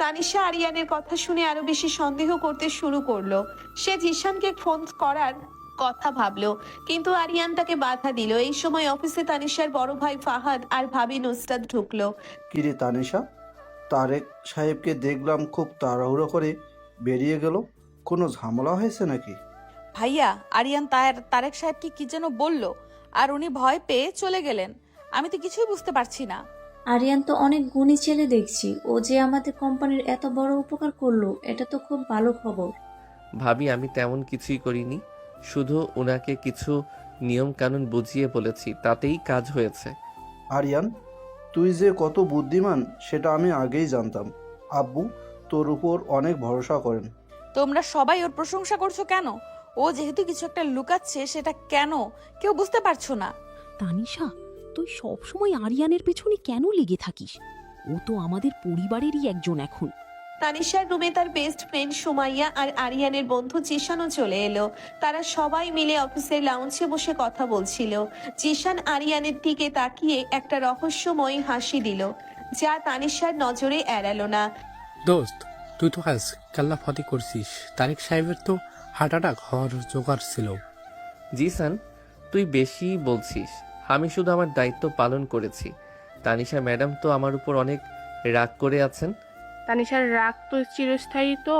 তানিশা আরিয়ানের কথা শুনে আরো বেশি সন্দেহ করতে শুরু করলো। সে জিশানকে ফোন করার কথা ভাবলো, কিন্তু আরিয়ান তাকে বাধা দিল। এই সময় অফিসে তানিশার বড় ভাই ফাহাদ আর ভাবি নুসরাত ঢুকলো। কিরে তানিশা, তারেক সাহেবকে দেখলাম খুব তাড়াহুড়ো করে বেরিয়ে গেল, কোনো ঝামেলা হয়েছে নাকি? ভাইয়া, আরিয়ান তারেক সাহেবকে কি যেন বললো। আর উনি ভয় পেয়ে চলে গেলেন। আমি তো কিছুই বুঝতে পারছি না। আরিয়ান তো অনেক গুণী ছেলে দেখছি, ও যে আমাদের কোম্পানির এত বড় উপকার করলো, এটা তো খুব ভালো খবর। ভাবি আমি তেমন কিছুই করিনি, শুধু ওনাকে কিছু নিয়ম কানুন বুঝিয়ে বলেছি, তাতেই কাজ হয়েছে। আরিয়ান, তুই যে কত বুদ্ধিমান সেটা আমি আগেই জানতাম। আব্বু তোর উপর অনেক ভরসা করেন। তোমরা সবাই ওর প্রশংসা করছো কেন? ও যেহেতু কিছু একটা লুকাচ্ছে, সেটা কেন কেউ বুঝতে পারছো না? তানিশা, তুই সবসময় আরিয়ানের পেছনে কেন লেগে থাকিস? ও তো আমাদের পরিবারেরই একজন এখন। তানিশার রুমে তার বেস্ট ফ্রেন্ড সুমাইয়া আর আরিয়ানের বন্ধু জিশানও চলে এলো। তারা সবাই মিলে অফিসের লাউঞ্জে বসে কথা বলছিল। জিশান আরিয়ানের দিকে তাকিয়ে একটা রহস্যময় হাসি দিল, যা তানিশার নজরে এড়ালো না। দোস্ত, তুই তো আজ কাল্লা ফতি করছিস। তারেক সাহেবের তো হার্ট অ্যাটাক হওয়ার জোগাড় ছিল। জিসান, তুই বেশি বলছিস। আমি শুধু আমার দায়িত্ব পালন করেছি। তানিশা ম্যাডাম তো আমার উপর অনেক রাগ করে আছেন। তানিশার রাগ তো চিরস্থায়ী। তো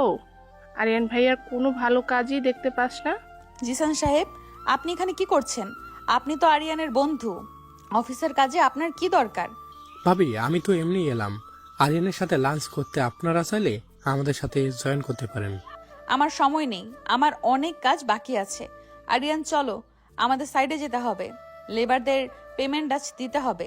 আরিয়ান ভাইয়ার কোনো ভালো কাজই দেখতে পাস না? জিসান সাহেব, আপনি এখানে কি করছেন? আপনি তো আরিয়ানের বন্ধু। অফিসের কাজে আপনার কি দরকার? ভাবি, আমি তো এমনি এলাম। আরিয়ানের সাথে লাঞ্চ করতে আপনারা চাইলে আমাদের সাথে জয়েন করতে পারেন। আমার সময় নেই, আমার অনেক কাজ বাকি আছে। আরিয়ান চলো, আমাদের সাইডে যেতে হবে। লেবারদের পেমেন্ট আজ দিতে হবে।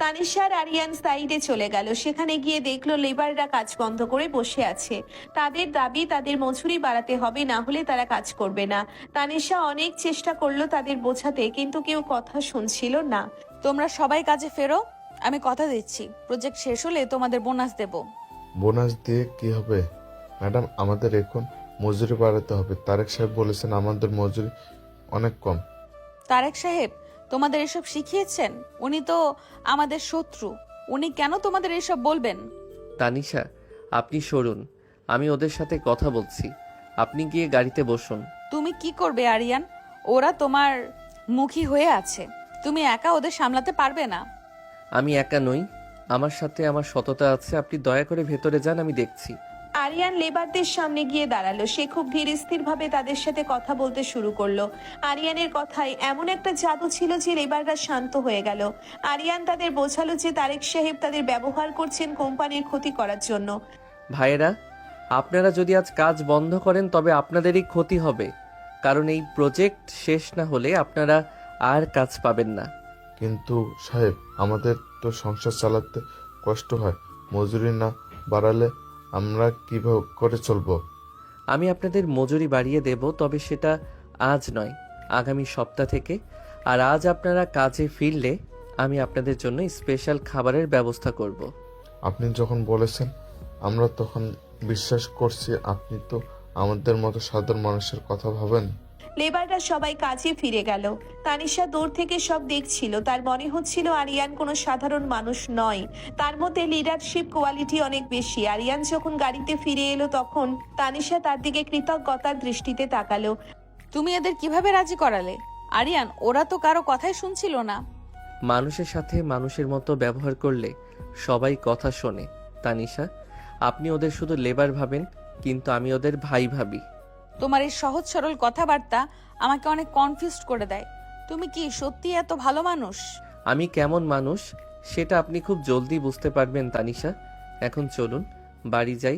তানিশার আরিয়ান সাইডে চলে গেল। সেখানে গিয়ে দেখলো লেবাররা কাজ বন্ধ করে বসে আছে। তাদের দাবি তাদের মজুরি বাড়াতে হবে, না হলে তারা কাজ করবে না। তানিশা অনেক চেষ্টা করলো তাদের বোঝাতে, কিন্তু কেউ কথা শুনছিল না। তোমরা সবাই কাজে ফেরো, আমি কথা দিচ্ছি প্রজেক্ট শেষ হলে তোমাদের বোনাস দেব। বোনাস দিয়ে কি হবে ম্যাডাম? আমাদের এখন মজুরি বাড়াতে হবে। তারেক সাহেব বলেছেন আমাদের মজুরি অনেক কম। তারেক সাহেব তোমাদের এসব শিখিয়েছেন? উনি তো আমাদের শত্রু, উনি কেন তোমাদের এসব বলবেন? তানিশা, আপনি সরুন, আমি ওদের সাথে কথা বলছি। আপনি গিয়ে গাড়িতে বসুন। তুমি কি করবে আরিয়ান? ওরা তোমার মুখী হয়ে আছে, তুমি একা ওদের সামলাতে পারবে না। আমি একা নই, আমার সাথে আমার সততা আছে। আপনি দয়া করে ভেতরে যান, আমি দেখছি। আরিয়ান লেবারদের সামনে গিয়ে দাঁড়ালো। সে খুব ধীর স্থির ভাবে তাদের সাথে কথা বলতে শুরু করলো। আরিয়ানের কথায় এমন একটা জাদু ছিল যে লেবাররা শান্ত হয়ে গেল। আরিয়ান তাদের বোঝালো যে তারেক সাহেব তাদের ব্যবহার করছেন কোম্পানির ক্ষতি করার জন্য। ভাইয়েরা, আপনারা যদি আজ কাজ বন্ধ করেন তবে আপনাদেরই ক্ষতি হবে, কারণ এই প্রজেক্ট শেষ না হলে আপনারা আর কাজ পাবেন না। কিন্তু সাহেব, আমাদের তো সংসার চালাতে কষ্ট হয়। মজুরি না বাড়ালে আমরা কিভাবে করে চলবো? আমি আপনাদের মজুরি বাড়িয়ে দেব, তবে সেটা আজ নয়, আগামী সপ্তাহ থেকে। আর আজ আপনারা কাজে ফিরলে আমি আপনাদের জন্য স্পেশাল খাবারের ব্যবস্থা করব। আপনি যখন বলেছেন আমরা তখন বিশ্বাস করছি। আপনি তো আমাদের মতো সাধারণ মানুষের কথা ভাবেন। লেবাররা সবাই কাজে ফিরে গেল। তানিশা দূর থেকে সব দেখছিল। তার মনে হচ্ছিল আরিয়ান কোনো সাধারণ মানুষ নয়, তার মধ্যে লিডারশিপ কোয়ালিটি অনেক বেশি। আরিয়ান যখন গাড়িতে ফিরে এলো তখন তানিশা তার দিকে কৃতজ্ঞতার দৃষ্টিতে তাকালো। তুমি এদের কিভাবে রাজি করালে আরিয়ান? ওরা তো কারো কথাই শুনছিল না। মানুষের সাথে মানুষের মতো ব্যবহার করলে সবাই কথা শোনে। তানিশা, আপনি ওদের শুধু লেবার ভাবেন, কিন্তু আমি ওদের ভাই ভাবি। তোমার এই সহজ সরল কথাবার্তা আমাকে অনেক কনফিউজড করে দেয়। তুমি কি সত্যি এত ভালো মানুষ? আমি কেমন মানুষ সেটা আপনি খুব জলদি বুঝতে পারবেন তানিশা। এখন চলুন বাড়ি যাই,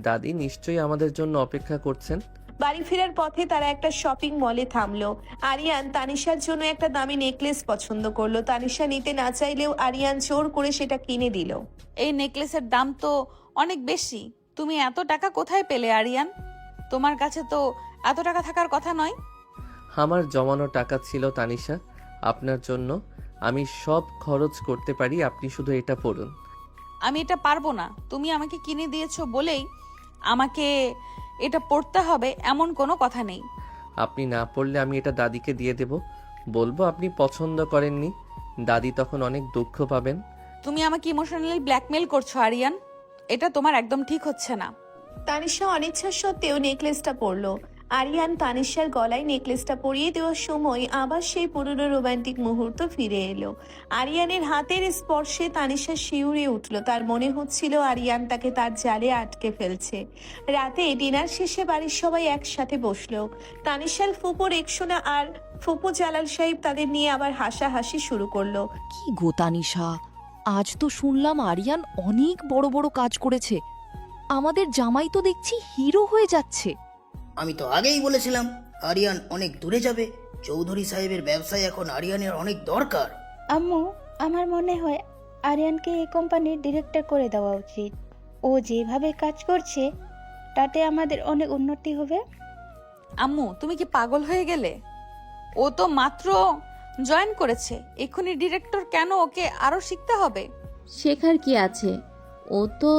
দাদি নিশ্চয়ই আমাদের জন্য অপেক্ষা করছেন। বাড়ি ফেরার পথে তারা একটা শপিং মলে থামলো। আরিয়ান তানিশার জন্য একটা দামি নেকলেস পছন্দ করলো। তানিশা নিতে না চাইলেও আরিয়ান জোর করে সেটা কিনে দিল। এই নেকলেসের দাম তো অনেক বেশি, তুমি এত টাকা কোথায় পেলে আরিয়ান? তোমার কাছে তো এত টাকা থাকার কথা নয়। আমার জমানো টাকা ছিল তানিশা, আপনার জন্য আমি সব খরচ করতে পারি। আপনি শুধু এটা পড়ুন। আমি এটা পারবো না। তুমি আমাকে কিনে দিয়েছো বলেই আমাকে এটা পড়তে হবে এমন কোনো কথা নেই। আপনি না পড়লে আমি এটা দাদিকে দিয়ে দেব, বলবো আপনি পছন্দ করেননি। দাদি তখন অনেক দুঃখ পাবেন। তুমি আমাকে ইমোশনালি ব্ল্যাকমেল করছো আরিয়ান, এটা তোমার একদম ঠিক হচ্ছে না। তানিশা অনিচ্ছা সত্ত্বেও নেকলেসটা পরলো। আরিয়ান তানিশার গলায় নেকলেসটা পরিয়ে দেওয়ার সময় আবার সেই পুরনো রোমান্টিক মুহূর্ত ফিরে এলো। আরিয়ানের হাতের স্পর্শে তানিশা শিউরে উঠল। তার মনে হচ্ছিল আরিয়ান তাকে তার জালে আটকে ফেলছে। রাতে ডিনার শেষে বাড়ির সবাই একসাথে বসলো। তানিশার ফুপো রেকসোনা আর ফুপু জালাল সাহেব তাদের নিয়ে আবার হাসাহাসি শুরু করলো। কি গো তানিশা, আজ তো শুনলাম আরিয়ান অনেক বড় বড় কাজ করেছে। আমাদের জামাই তো দেখছি হিরো হয়ে যাচ্ছে। আমি তো আগেই বলেছিলাম আরিয়ান অনেক দূরে যাবে। চৌধুরী সাহেবের ব্যবসায় এখন আরিয়ানের অনেক দরকার। আম্মু, আমার মনে হয় আরিয়ানকে এই কোম্পানির ডিরেক্টর করে দেওয়া উচিত। ও যেভাবে কাজ করছে তাতে আমাদের অনেক উন্নতি হবে। আম্মু, তুমি কি পাগল হয়ে গেলে? ও তো মাত্র জয়েন করেছে, এক্ষুনি ডিরেক্টর কেন? ওকে আরো শিখতে হবে। শেখার কি আছে? ও তো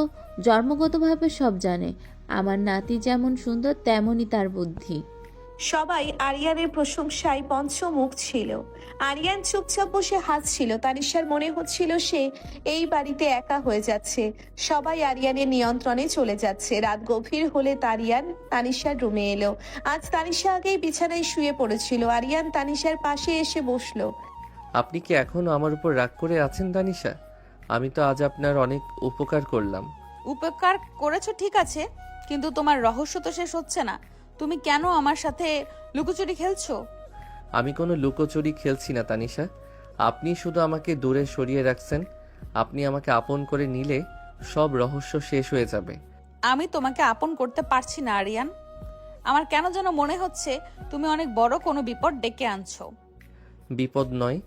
জন্মগতভাবে সব জানে। আমার নাতি যেমন সুন্দর তেমনই তার বুদ্ধি। সবাই আরিয়ানের প্রশংসায় পঞ্চমুখ ছিল। আরিয়ান চুপচাপ বসে হাসছিল। তানিশার মনে হচ্ছিল সে এই বাড়িতে একা হয়ে যাচ্ছে। সবাই আরিয়ানের নিয়ন্ত্রণে চলে যাচ্ছে। রাত গভীর হলে তানিশার রুমে এলো। আজ তানিশা আগেই বিছানায় শুয়ে পড়েছিল। আরিয়ান তানিশার পাশে এসে বসলো। আপনি কি এখনো আমার উপর রাগ করে আছেন তানিশা? আমি তো আজ আপনার অনেক উপকার করলাম। উপকার করেছো ঠিক আছে, কিন্তু তোমার রহস্য তো শেষ হচ্ছে না। তুমি কেন আমার সাথে লুকোচুরি খেলছো? আমি কোনো লুকোচুরি খেলছি না তানিশা, আপনি শুধু আমাকে দূরে সরিয়ে রাখছেন। আপনি আমাকে আপন করে নিলে সব রহস্য শেষ হয়ে যাবে। আমি তোমাকে আপন করতে পারছি না আরিয়ান। আমার কেন যেন মনে হচ্ছে তুমি অনেক বড় কোনো বিপদ ডেকে আনছো। বিপদ নয়,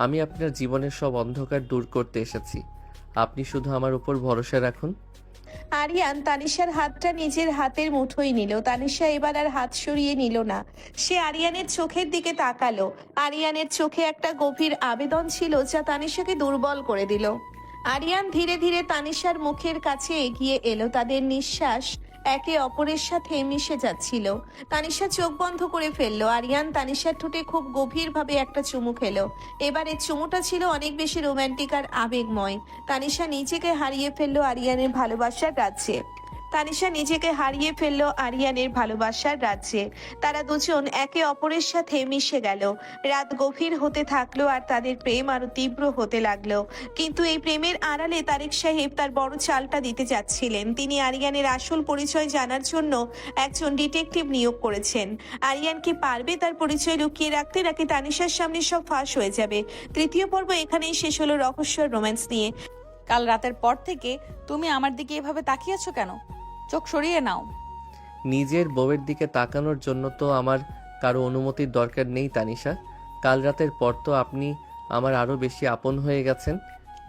আমি আপনার জীবনের সব অন্ধকার দূর করতে এসেছি। আপনি শুধু আমার উপর ভরসা রাখুন। আরিয়ান তানিশার হাতটা নিজের হাতের মুঠোয় নিল। তানিশা এবার আর হাত সরিয়ে নিল না। সে আরিয়ানের চোখের দিকে তাকালো। আরিয়ানের চোখে একটা গভীর আবেদন ছিল যা তানিশাকে দুর্বল করে দিল। আরিয়ান ধীরে ধীরে তানিশার মুখের কাছে এগিয়ে এলো। তাদের নিঃশ্বাস একে অপরের সাথে মিশে যাচ্ছিল। তানিশা চোখ বন্ধ করে ফেললো। আরিয়ান তানিশার ঠোঁটে খুব গভীরভাবে একটা চুমু খেলো। এবারে চুমুটা ছিল অনেক বেশি রোমান্টিক আর আবেগময়। তানিশা নিজেকে হারিয়ে ফেললো আরিয়ানের ভালোবাসার রাজ্যে। তারা দুজন একে অপরের সাথে মিশে গেল। রাত গভীর হতে থাকলো আর তাদের প্রেম আরো তীব্র হতে লাগলো। কিন্তু এই প্রেমের আড়ালে তারেক সাহেব তার বড় চালটা দিতে যাচ্ছিলেন। তিনি আরিয়ানের আসল পরিচয় জানার জন্য একজন ডিটেকটিভ নিয়োগ করেছেন। আরিয়ান কি পারবে তার পরিচয় লুকিয়ে রাখতে, নাকি তানিশার সামনে সব ফাঁস হয়ে যাবে? তৃতীয় পর্ব এখানেই শেষ হলো রহস্য রোম্যান্স নিয়ে। কাল রাতের পর থেকে তুমি আমার দিকে এভাবে তাকিয়েছো কেন? চোখ সরিয়ে নাও। নিজের বউয়ের দিকে তাকানোর জন্য তো আমার কারো অনুমতির দরকার নেই তানিশা। কাল রাতের পর তো আপনি আমার আরো বেশি আপন হয়ে গেছেন।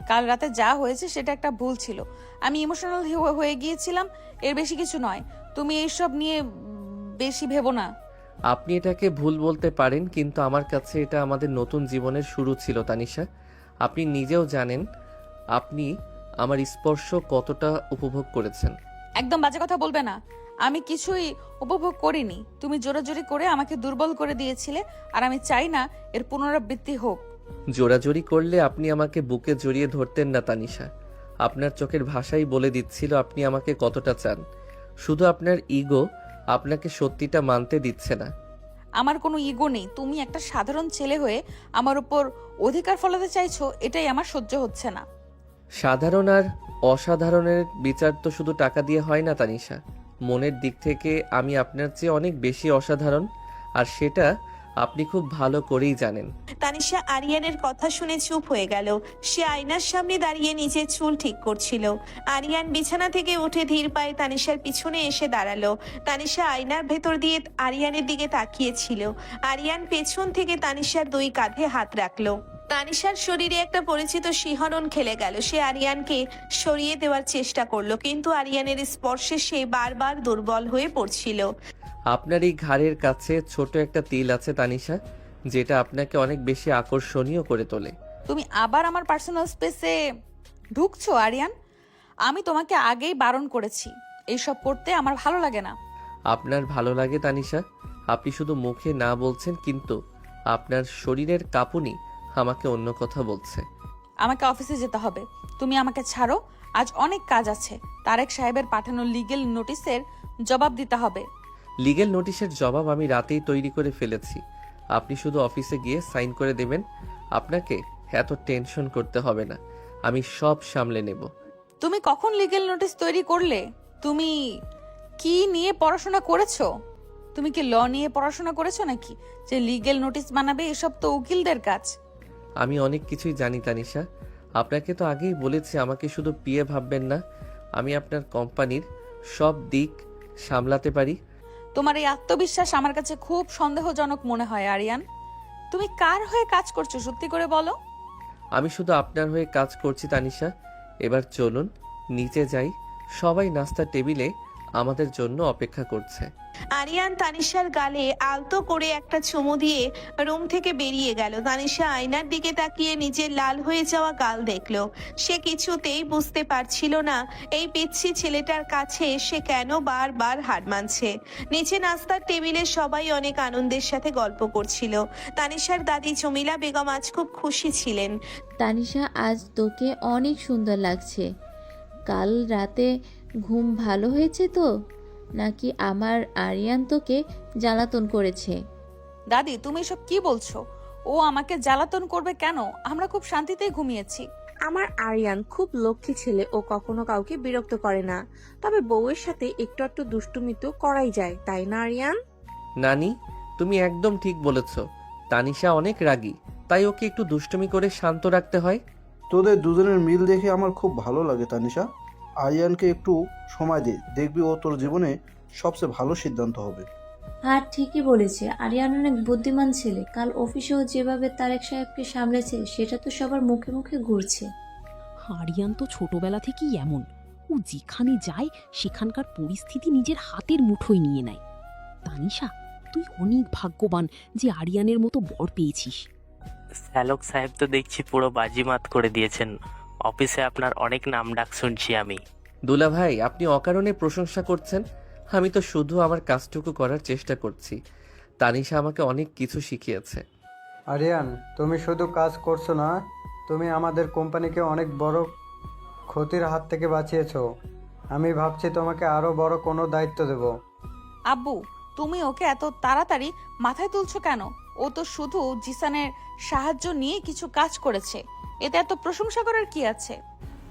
কাল রাতে যা হয়েছে সেটা একটা ভুল ছিল। আমি ইমোশনাল হয়ে গিয়েছিলাম, এর বেশি কিছু নয়। তুমি এইসব নিয়ে বেশি ভেবো না। আপনি এটাকে ভুল বলতে পারেন, কিন্তু আমার কাছে এটা আমাদের নতুন জীবনের শুরু ছিল তানিশা। আপনি নিজেও জানেন আপনি আমার স্পর্শ কতটা উপভোগ করেছেন। একদম বাজে কথা বলবে না। আমি কিছুই উপভোগ করিনি। তুমি জোরাজোরি করে আমাকে দুর্বল করে দিয়েছিলে, আর আমি চাই না এর পুনরাবৃত্তি হোক। জোরাজোরি করলে আপনি আমাকে বুকে জড়িয়ে ধরতেন না তানিশা। আপনার চোখের ভাষাই বলে দিচ্ছিল আপনি আমাকে কতটা চান। শুধু আপনার ইগো আপনাকে সত্যিটা মানতে দিচ্ছে না। আমার কোনো ইগো নেই। তুমি একটা সাধারণ ছেলে হয়ে আমার উপর অধিকার ফলাতে চাইছো, এটাই আমার সহ্য হচ্ছে না। সাধারণ আর অসাধারণের বিচার তো শুধু টাকা দিয়ে হয় না তানিশা। মনের দিক থেকে আমি আপনার চেয়ে অনেক বেশি অসাধারণ, আর সেটা আপনি খুব ভালো করেই জানেন। তানিশা আরিয়ানের কথা শুনে চুপ হয়ে গেল। সে আয়নার সামনে দাঁড়িয়ে নিজের চুল ঠিক করছিল। আরিয়ান বিছানা থেকে উঠে ধীর পায়ে তানিশার পিছনে এসে দাঁড়ালো। তানিশা আয়নার ভেতর দিয়ে আরিয়ানের দিকে তাকিয়েছিল। আরিয়ান পেছন থেকে তানিশার দুই কাঁধে হাত রাখলো। তানিশার শরীরে একটা পরিচিত শিহরণ খেলে গেল। সে আরিয়ানকে সরিয়ে দেওয়ার চেষ্টা করলো, কিন্তু আরিয়ানের স্পর্শে সে বারবার দুর্বল হয়ে পড়ছিল। আপনার এই ঘাড়ের কাছে ছোট একটা তিল আছে তানিশা, যেটা আপনাকে অনেক বেশি আকর্ষণীয় করে তোলে। তুমি আবার আমার পার্সোনাল স্পেসে ঢুকছো আরিয়ান। আমি তোমাকে আগেই বারণ করেছি, এইসব করতে আমার ভালো লাগে না। আপনার ভালো লাগে তানিশা, আপনি শুধু মুখে না বলছেন, কিন্তু আপনার শরীরের কাঁপুনি আমাকে অন্য কথা বলছে। আমাকে অফিসে যেতে হবে, তুমি আমাকে ছাড়ো। আজ অনেক কাজ আছে। তারেক সাহেবের পাঠানো লিগেল নোটিশের জবাব দিতে হবে। লিগেল নোটিশের জবাব আমি রাতেই তৈরি করে ফেলেছি। আপনি শুধু অফিসে গিয়ে সাইন করে দেবেন। আপনাকে এত টেনশন করতে হবে না, আমি সব সামলে নেব। তুমি কখন লিগেল নোটিশ তৈরি করলে? তুমি কি নিয়ে পড়াশোনা করেছো? তুমি কি ল নিয়ে পড়াশোনা করেছো নাকি যে লিগ্যাল নোটিশ বানাবে? এসব তো উকিলদের কাজ। আমি অনেক কিছুই জানি তানিশা, আপনাকে তো আগেই বলেছি আমাকে শুধু পিএ ভাববেন না, আমি আপনার কোম্পানির সব দিক সামলাতে পারি। তোমার এই আত্মবিশ্বাস আমার কাছে খুব সন্দেহজনক মনে হয় আরিয়ান। তুমি কার হয়ে কাজ করছো সত্যি করে বলো? আমি শুধু আপনার হয়ে কাজ করছি তানিশা। এবার চলুন নিচে যাই, সবাই নাস্তার টেবিলে আমাদের জন্য অপেক্ষা করছে। আরিয়ান তানিশার গালে আলতো করে একটা চুমু দিয়ে রুম থেকে বেরিয়ে গেল। তানিশা আয়নার দিকে তাকিয়ে নিজের লাল হয়ে যাওয়া গাল দেখলো। সে কিছুতেই বুঝতে পারছিল না এই পিচ্ছি ছেলেটার কাছে সে কেন বারবার হার মানছে। নিচে নাস্তার টেবিলে সবাই অনেক আনন্দের সাথে গল্প করছিল। তানিশার দাদি জমিলা বেগম আজ খুব খুশি ছিলেন। তানিশা, আজ তোকে অনেক সুন্দর লাগছে। কাল রাতে ঘুম ভালো হয়েছে তো, নাকি আমার আরিয়ান তোকে জ্বালাতন করেছে? দাদি, তুমি এসব কি বলছো? ও আমাকে জ্বালাতন করবে কেন? আমরা খুব শান্তিতেই ঘুমিয়েছি। আমার আরিয়ান খুব লক্ষ্মী ছেলে, ও কখনো কাউকে বিরক্ত করে না। তবে বউয়ের সাথে একটু একটু দুষ্টুমি তো করাই যায়, তাই না আরিয়ান? নানি, তুমি একদম ঠিক বলেছ। তানিশা অনেক রাগী, তাই ওকে একটু দুষ্টুমি করে শান্ত রাখতে হয়। তোদের দুজনের মিল দেখে আমার খুব ভালো লাগে তানিশা। আরিয়ানকে একটু সময় দে, দেখবি ও তোর জীবনে সবচেয়ে ভালো সিদ্ধান্ত হবে। হ্যাঁ, ঠিকই বলেছে। আরিয়ান অনেক বুদ্ধিমান ছেলে। কাল অফিসেও যেভাবে তারেক সাহেবকে সামলেছে সেটা তো সবার মুখে মুখে ঘুরছে। আরিয়ান তো ছোটবেলা থেকেই এমন, ও যেখানে যায় সেখানকার পরিস্থিতি নিজের হাতের মুঠোয় নিয়ে নেয়। তানিশা, তুই অনেক ভাগ্যবান যে আরিয়ানের মতো বর পেয়েছিস। শ্যালক সাহেব তো দেখছি পুরো বাজিমাত করে দিয়েছেন। অফিসে আপনার অনেক নাম ডাক শুনছি আমি। দুলা ভাই, আপনি অকারণে প্রশংসা করছেন। আমি তো শুধু আমার কাজটুকু করার চেষ্টা করছি। তানিশা আমাকে অনেক কিছু শিখিয়েছে। আরিয়ান, তুমি শুধু কাজ করছো না, তুমি আমাদের কোম্পানিকে অনেক বড় ক্ষতির হাত থেকে বাঁচিয়েছো। আমি ভাবছি তোমাকে আরো বড় কোনো দায়িত্ব দেব। আব্বু, তুমি ওকে এত তাড়াতাড়ি মাথায় তুলছো কেন? ও তো শুধু জিসানের সাহায্য নিয়ে কিছু কাজ করেছে, এতে এত প্রশংসা করার কি আছে?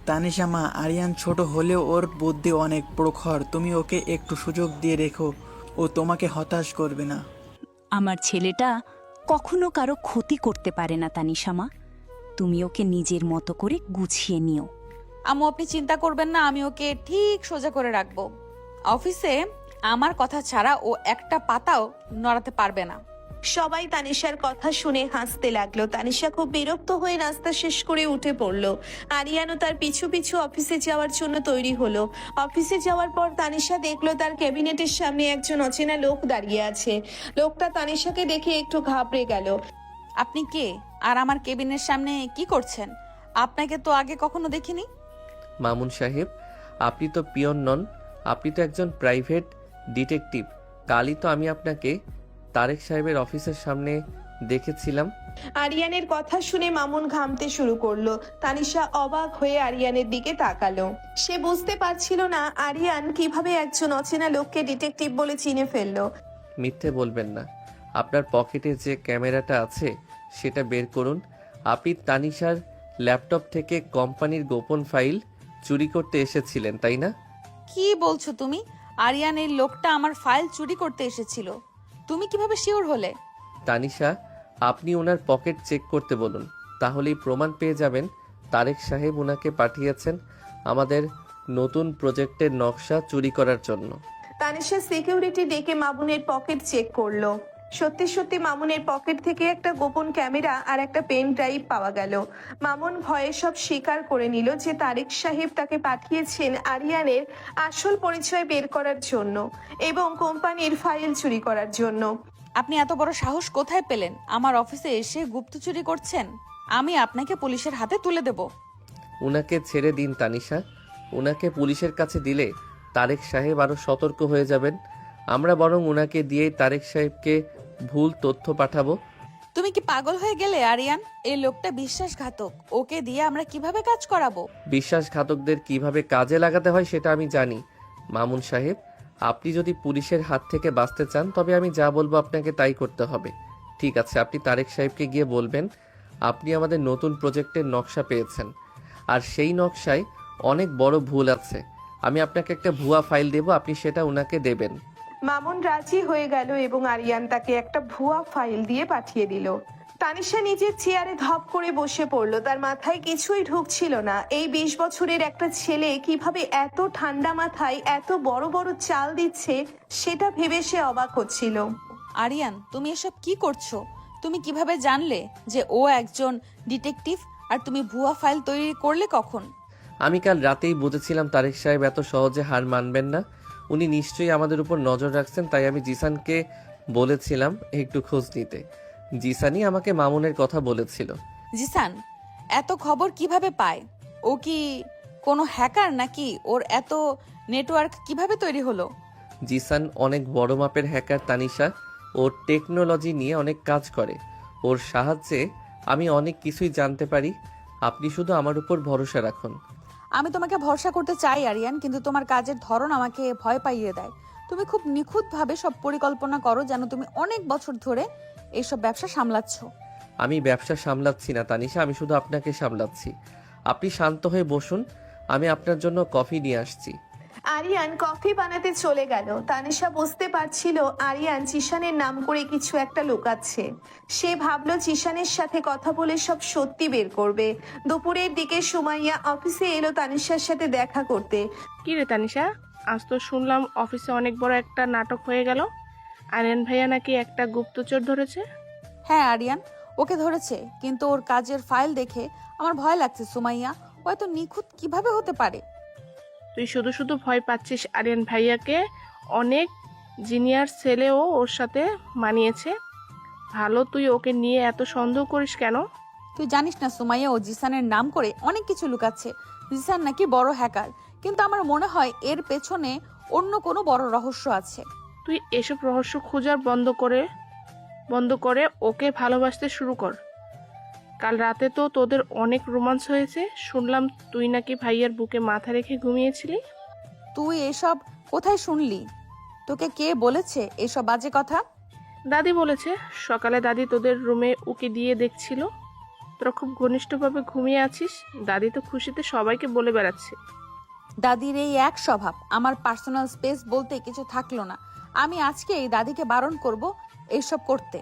তানিশা মা, আরিয়ান ছোট হলেও ওর বুদ্ধি অনেক প্রখর। তুমি ওকে একটু সুযোগ দিয়ে রেখো, ও তোমাকে হতাশ করবে না। আমার ছেলেটা কখনো কারো ক্ষতি করতে পারে না তানিশা মা। তুমি ওকে নিজের মতো করে গুছিয়ে নিও। আম্মু, আপনি চিন্তা করবেন না, আমি ওকে ঠিক সোজা করে রাখবো। অফিসে আমার কথা ছাড়া ও একটা পাতাও নড়াতে পারবে না। সবাই তানিশার কথা শুনে হাসতে লাগলো। তানিশা খুব বিরক্ত হয়ে নাস্তা শেষ করে উঠে পড়লো। আরিয়ানও তার পিছু পিছু অফিসে যাওয়ার জন্য তৈরি হলো। অফিসে যাওয়ার পর তানিশা দেখলো তার ক্যাবিনেটের সামনে একজন অচেনা লোক দাঁড়িয়ে আছে। লোকটা তানিশাকে দেখে একটু ঘাবড়ে গেল। আপনি কে, আর আমার কেবিনের সামনে কি করছেন? আপনাকে তো আগে কখনো দেখিনি। মামুন সাহেব, আপনি তো পিয়ন নন, আপনি তো একজন প্রাইভেট ডিটেকটিভ। কালই তো আমি আপনাকে তারেক সাহেবের অফিসের সামনে দেখেছিলাম। আরিয়ানের কথা শুনে মামুন ঘামতে শুরু করলো। তানিশা অবাক হয়ে আরিয়ানের দিকে তাকালো। সে বুঝতে পারছিল না আরিয়ান কিভাবে একজন অচেনা লোককে ডিটেকটিভ বলে চিনে ফেললো। মিথ্যে বলবেন না, আপনার পকেটে যে ক্যামেরাটা আছে সেটা বের করুন। আপনি তানিশার ল্যাপটপ থেকে কোম্পানির গোপন ফাইল চুরি করতে এসেছিলেন, তাই না? কি বলছো তুমি? আরিয়ান এই লোকটা আমার ফাইল চুরি করতে এসেছিল, তুমি কিভাবে শিওর হলে? তানিশা, আপনি ওনার পকেট চেক করতে বলুন, তাহলেই প্রমাণ পেয়ে যাবেন তারেক সাহেব ওনাকে পাঠিয়েছেন আমাদের নতুন প্রজেক্টের নকশা চুরি করার জন্য। তানিশা সিকিউরিটি ডেকে মামুনের পকেট চেক করলো। সত্যি সত্যি মামুনের পকেট থেকে একটা গোপন ক্যামেরা আর একটা পেন ড্রাইভ পাওয়া গেল। মামুন ভয়ে সব স্বীকার করে নিল যে তারেক সাহেব তাকে পাঠিয়েছেন আরিয়ানের আসল পরিচয় বের করার জন্য এবং কোম্পানির ফাইল চুরি করার জন্য। আপনি এত বড় সাহস কোথায় পেলেন? আমার অফিসে এসে গুপ্ত চুরি করছেন? আমি আপনাকে পুলিশের হাতে তুলে দেব। উনাকে ছেড়ে দিন তানিশা, উনাকে পুলিশের কাছে দিলে তারেক সাহেব আরও সতর্ক হয়ে যাবেন। আমরা বরং উনাকে দিয়েই তারেক সাহেবকে ভুল তথ্য পাঠাবো। তুমি কি পাগল হয়ে গেলে আরিয়ান? এই লোকটা বিশ্বাসঘাতক, ওকে দিয়ে আমরা কিভাবে কাজ করাবো? বিশ্বাসঘাতকদের কিভাবে কাজে লাগাতে হয় সেটা আমি জানি। মামুন সাহেব, আপনি যদি পুলিশের হাত থেকে বাঁচতে চান তবে আমি যা বলবো আপনাকে তাই করতে হবে। ঠিক আছে, আপনি তারেক সাহেবকে গিয়ে বলবেন আপনি আমাদের নতুন প্রজেক্টের নকশা পেয়েছেন, আর সেই নকশায় অনেক বড় ভুল আছে। আমি আপনাকে একটা ভুয়া ফাইল দেব, আপনি সেটা উনাকে দেবেন। মামুন রাজি হয়ে গেল এবং আরিয়ান তাকে একটা ভুয়া ফাইল দিয়ে পাঠিয়ে দিল। তানিশা নিজের চেয়ারে ধপ করে বসে পড়ল। তার মাথায় কিছুই ঢুকছিল না। এই 20 বছরের একটা ছেলে কিভাবে এত ঠান্ডা মাথায় এত বড় বড় চাল দিচ্ছে সেটা ভেবে সে অবাক হচ্ছিল। আরিয়ান, তুমি এসব কি করছো? তুমি কিভাবে জানলে যে ও একজন ডিটেকটিভ? আর তুমি ভুয়া ফাইল তৈরি করলে কখন? আমি কাল রাতেই বুঝেছিলাম তারেক সাহেব এত সহজে হার মানবেন না। উনি নিশ্চয়ই আমাদের উপর নজর রাখছেন, তাই আমি জিসানকে বলেছিলাম একটু খোঁজ নিতে। জিসানই আমাকে মামুনের কথা বলেছিল। জিসান এত খবর কিভাবে পায়? ও কি কোনো হ্যাকার নাকি? ওর এত নেটওয়ার্ক কিভাবে তৈরি হলো? জিসান অনেক বড় মাপের হ্যাকার তানিশা। ও টেকনোলজি নিয়ে অনেক কাজ করে। ওর সাহায্যে আমি অনেক কিছুই জানতে পারি। আপনি শুধু আমার উপর ভরসা রাখুন। আমি তোমাকে ভরসা করতে চাই আরিয়ান, কিন্তু তোমার কাজের ধরন আমাকে ভয় পাইয়ে দেয়। তুমি খুব নিখুঁতভাবে সব পরিকল্পনা করো, যেন তুমি অনেক বছর ধরে এইসব ব্যবসা সামলাচ্ছ। আমি ব্যবসা সামলাচ্ছি না তানিশা, আমি শুধু আপনাকে সামলাচ্ছি। আপনি শান্ত হয়ে বসুন, আমি আপনার জন্য কফি নিয়ে আসছি। আরিয়ান কফি বানাতে চলে গেল। তানিশা বুঝতে পারছিল আরিয়ান জিসানের নাম করে কিছু একটা লুকাচ্ছে। সে ভাবলো জিসানের সাথে কথা বলে সব সত্যি বের করবে। দুপুরের দিকে সুমাইয়া অফিসে এলো তানিশার সাথে দেখা করতে। কি রে তানিশা, আজ তো শুনলাম অফিসে অনেক বড় একটা নাটক হয়ে গেল। আরিয়ান ভাইয়া নাকি একটা গুপ্তচর ধরেছে? হ্যাঁ আরিয়ান, ওকে ধরেছে, কিন্তু ওর কাজের ফাইল দেখে আমার ভয় লাগছে। সুমাইয়া, ও এত নিখুঁত কিভাবে হতে পারে? তুই শুধু শুধু ভয় পাচ্ছিস। আরিয়ান ভাইয়াকে অনেক জিনিয়ার ছেলেও ওর সাথে মানিয়েছে। ভালো, তুই ওকে নিয়ে এত সন্দেহ করিস কেন? তুই জানিস না সুমাইয়া, ও জিসানের নাম করে অনেক কিছু লুকাচ্ছে। জিসান নাকি বড় হ্যাকার, কিন্তু আমার মনে হয় এর পেছনে অন্য কোনো বড় রহস্য আছে। তুই এসব রহস্য খোঁজার বন্ধ করে ওকে ভালোবাসতে শুরু কর। কাল রাতে তো তোদের অনেক রোমান্স হয়েছে। শুনলাম তুই নাকি ভাইয়ার বুকে মাথা রেখে ঘুমিয়েছিলি। তুই এসব কোথায় শুনলি? তোকে কে বলেছে এসব বাজে কথা? দাদি বলেছে। সকালে দাদি তোদের রুমে উকি দিয়ে দেখছিল তোরা খুব ঘনিষ্ঠভাবে ঘুমিয়ে আছিস। দাদি তো খুশিতে সবাইকে বলে বেড়াচ্ছে। দাদির এই এক স্বভাব, আমার পার্সোনাল স্পেস বলতে কিছু থাকলো না। আমি আজকে এই দাদিকে বারণ করব এইসব করতে।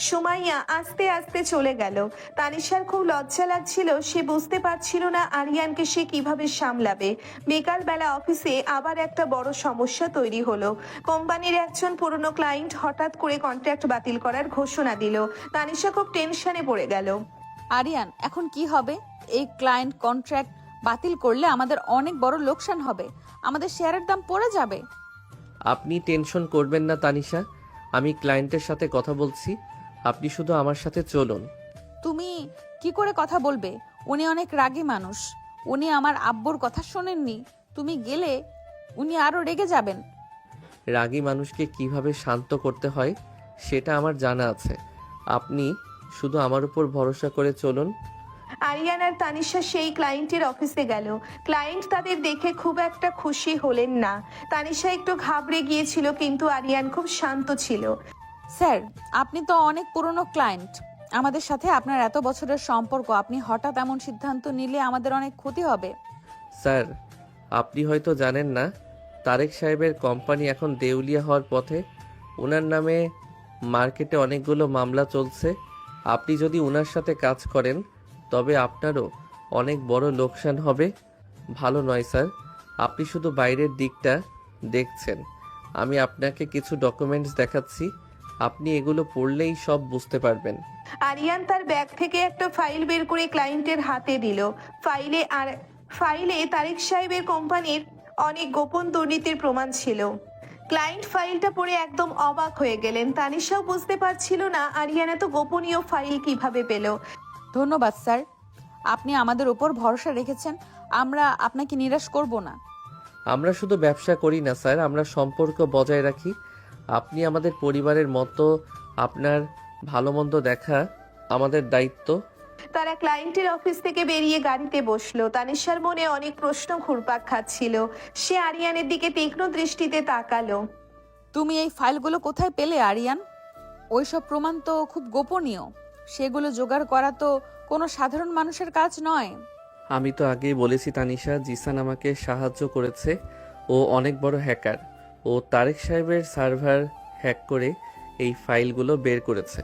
সুমাইয়া আস্তে আস্তে চলে গেল। তানিশার খুব লজ্জা লাগছিল। সে বুঝতে পারছিল না আরিয়ানকে সে কিভাবে সামলাবে। বিকালবেলা অফিসে আবার একটা বড় সমস্যা তৈরি হলো। কোম্পানির একজন পুরনো ক্লায়েন্ট হঠাৎ করে কন্ট্রাক্ট বাতিল করার ঘোষণা দিল। তানিশা খুব টেনশনে পড়ে গেল। আরিয়ান, এখন কি হবে? এই ক্লায়েন্ট কন্ট্রাক্ট বাতিল করলে আমাদের অনেক বড় লোকসান হবে। আমাদের শেয়ারের দাম পড়ে যাবে। আপনি টেনশন করবেন না তানিশা, আমি ক্লায়েন্টের সাথে কথা বলছি। আপনি শুধু আমার সাথে চলুন। তুমি কি করে কথা বলবে? উনি অনেক রাগী মানুষ। উনি আমার আব্বুর কথা শোনেননি। তুমি গেলে উনি আরো রেগে যাবেন। রাগী মানুষকে কিভাবে শান্ত করতে হয় সেটা আমার জানা আছে। আপনি শুধু আমার উপর ভরসা করে চলুন। আরিয়ান আর তানিশা সেই ক্লায়েন্টের অফিসে গেল। ক্লায়েন্ট তাদের দেখে খুব একটা খুশি হলেন না। তানিশা একটু ঘাবড়ে গিয়েছিল, কিন্তু আরিয়ান খুব শান্ত ছিল। স্যার, আপনি তো অনেক পুরনো ক্লায়েন্ট। আমাদের সাথে আপনার এত বছরের সম্পর্ক, আপনি হঠাৎ এমন সিদ্ধান্ত নিলে আমাদের অনেক ক্ষতি হবে। স্যার, আপনি হয়তো জানেন না, তারেক সাহেবের কোম্পানি এখন দেউলিয়া হওয়ার পথে। ওনার নামে মার্কেটে অনেকগুলো মামলা চলছে। আপনি যদি ওনার সাথে কাজ করেন তবে আপনারও অনেক বড় লোকসান হবে। ভালো নয় স্যার, আপনি শুধু বাইরের দিকটা দেখছেন। আমি আপনাকে কিছু ডকুমেন্টস দেখাচ্ছি, আপনি এগুলো পড়লেই সব বুঝতে পারবেন। আরিয়ান তার ব্যাগ থেকে একটা ফাইল বের করে ক্লায়েন্টের হাতে দিল। ফাইলে তারেক সাহেবের কোম্পানির অনেক গোপন দুর্নীতির প্রমাণ ছিল। ক্লায়েন্ট ফাইলটা পড়ে একদম অবাক হয়ে গেলেন। তানিশাও বুঝতে পারছিল না আরিয়ান এত গোপনীয় ফাইল কিভাবে পেল। ধন্যবাদ স্যার, আপনি আমাদের উপর ভরসা রেখেছেন। আমরা আপনাকে নিরাশ করব না। আমরা শুধু ব্যবসা করি না স্যার, আমরা সম্পর্ক বজায় রাখি। আপনি আমাদের পরিবারের মতো, আপনার ভালো মন্দ দেখা আমাদের দায়িত্ব। তারা ক্লায়েন্টের অফিস থেকে বেরিয়ে গাড়িতে বসলো। তানিশার মনে অনেক প্রশ্ন ঘুরপাক খাচ্ছিল। সে আরিয়ানের দিকে তীক্ষ্ণ দৃষ্টিতে তাকালো। তুমি এই ফাইলগুলো কোথায় পেলে আরিয়ান? ওইসব প্রমাণ তো খুব গোপনীয়। সেগুলো জোগাড় করা তো কোনো সাধারণ মানুষের কাজ নয়। আমি তো আগেই বলেছি তানিশা, জিসান আমাকে সাহায্য করেছে। ও অনেক বড় হ্যাকার। ও তারেক সাহেবের সার্ভার হ্যাক করে এই ফাইলগুলো বের করেছে।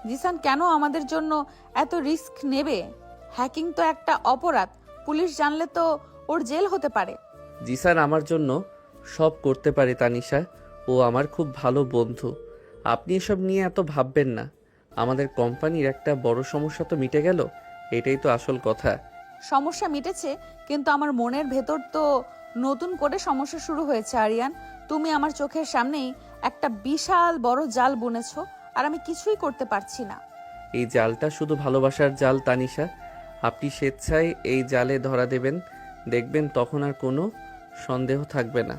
জিসান কেন আমাদের জন্য এত রিস্ক নেবে? হ্যাকিং তো একটা অপরাধ, পুলিশ জানলে তো ওর জেল হতে পারে। জিসান আমার জন্য সব করতে পারে তানিশা, ও আমার খুব ভালো বন্ধু। আপনি এসব নিয়ে এত ভাববেন না। আমাদের কোম্পানির একটা বড় সমস্যা তো মিটে গেল, এটাই তো আসল কথা। সমস্যা মিটেছে, কিন্তু আমার মনের ভেতর তো নতুন করে সমস্যা শুরু হয়েছে। আরিয়ান, তুমি আমার চোখের সামনেই একটা বিশাল বড় জাল বুনেছো, আর আমি কিছুই করতে পারছি না। এই জালটা শুধু ভালোবাসার জাল তানিশা। আপনি স্বেচ্ছায় এই জালে ধরা দেবেন, দেখবেন তখন আর কোনো সন্দেহ থাকবে না।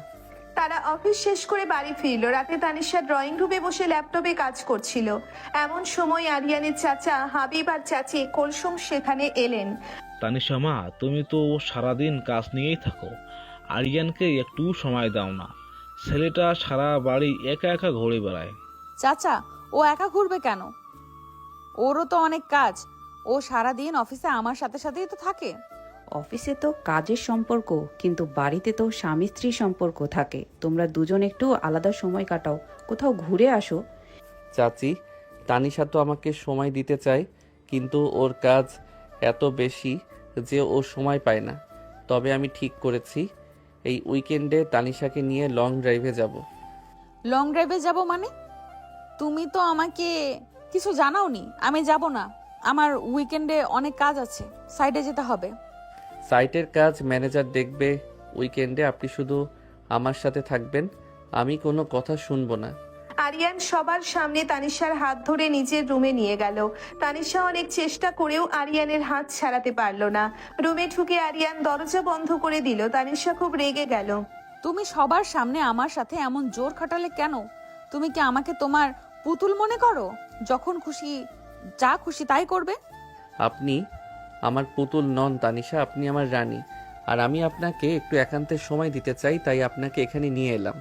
তারা অফিস শেষ করে বাড়ি ফিরল। রাতে তানিশা ড্রয়িং রুমে বসে ল্যাপটপে কাজ করছিল। এমন সময় আরিয়ানের চাচা হাবিব আর চাচি কুলসুম সেখানে এলেন। তানিশা মা, তুমি তো সারাদিন কাজ নিয়েই থাকো, আরিয়ানকে একটু সময় দাও না। ছেলেটা সারা বাড়ি একা একা ঘুরে বেড়ায়। চাচা, ও একা ঘুরবে কেন? ওরও তো অনেক কাজ। ও সারাদিন অফিসে আমার সাথে সাথেই তো থাকে। অফিসে তো কাজের সম্পর্ক, কিন্তু বাড়িতে তো স্বামী স্ত্রী সম্পর্ক থাকে। তোমরা দুজন একটু আলাদা সময় কাটাও, কোথাও ঘুরে আসো। চাচি, তানিশা তো আমাকে সময় দিতে চায়, কিন্তু ওর কাজ এত বেশি যে ও সময় পায় না। তবে আমি ঠিক করেছি, এই উইকেন্ডে তানিশাকে নিয়ে লং ড্রাইভে যাব। লং ড্রাইভে যাব মানে? তুমি তো আমাকে কিছু জানাওনি। আমি যাব না, আমার উইকেন্ডে অনেক কাজ আছে, সাইডে যেতে হবে। সাইটের কাজ ম্যানেজার দেখবে। উইকেন্ডে আপনি শুধু আমার সাথে থাকবেন, আমি কোনো কথা শুনবো না। আরিয়ান সবার সামনে তানিশার হাত ধরে নিজের রুমে নিয়ে গেল। তানিশা অনেক চেষ্টা করেও আরিয়ানের হাত ছাড়াতে পারল না। রুমে ঢুকে আরিয়ান দরজা বন্ধ করে দিল। তানিশা খুব রেগে গেল। তুমি সবার সামনে আমার সাথে এমন জোর খাটালে কেন? তুমি কি আমাকে তোমার পুতুল মনে করো? যখন খুশি যা খুশি তাই করবে? আপনি আমার পুতুল নন তানিশা, আপনি আমার রানী। আর আমি আপনাকে একটু একান্তের সময় দিতে চাই, তাই আপনাকে এখানে নিয়ে এলাম।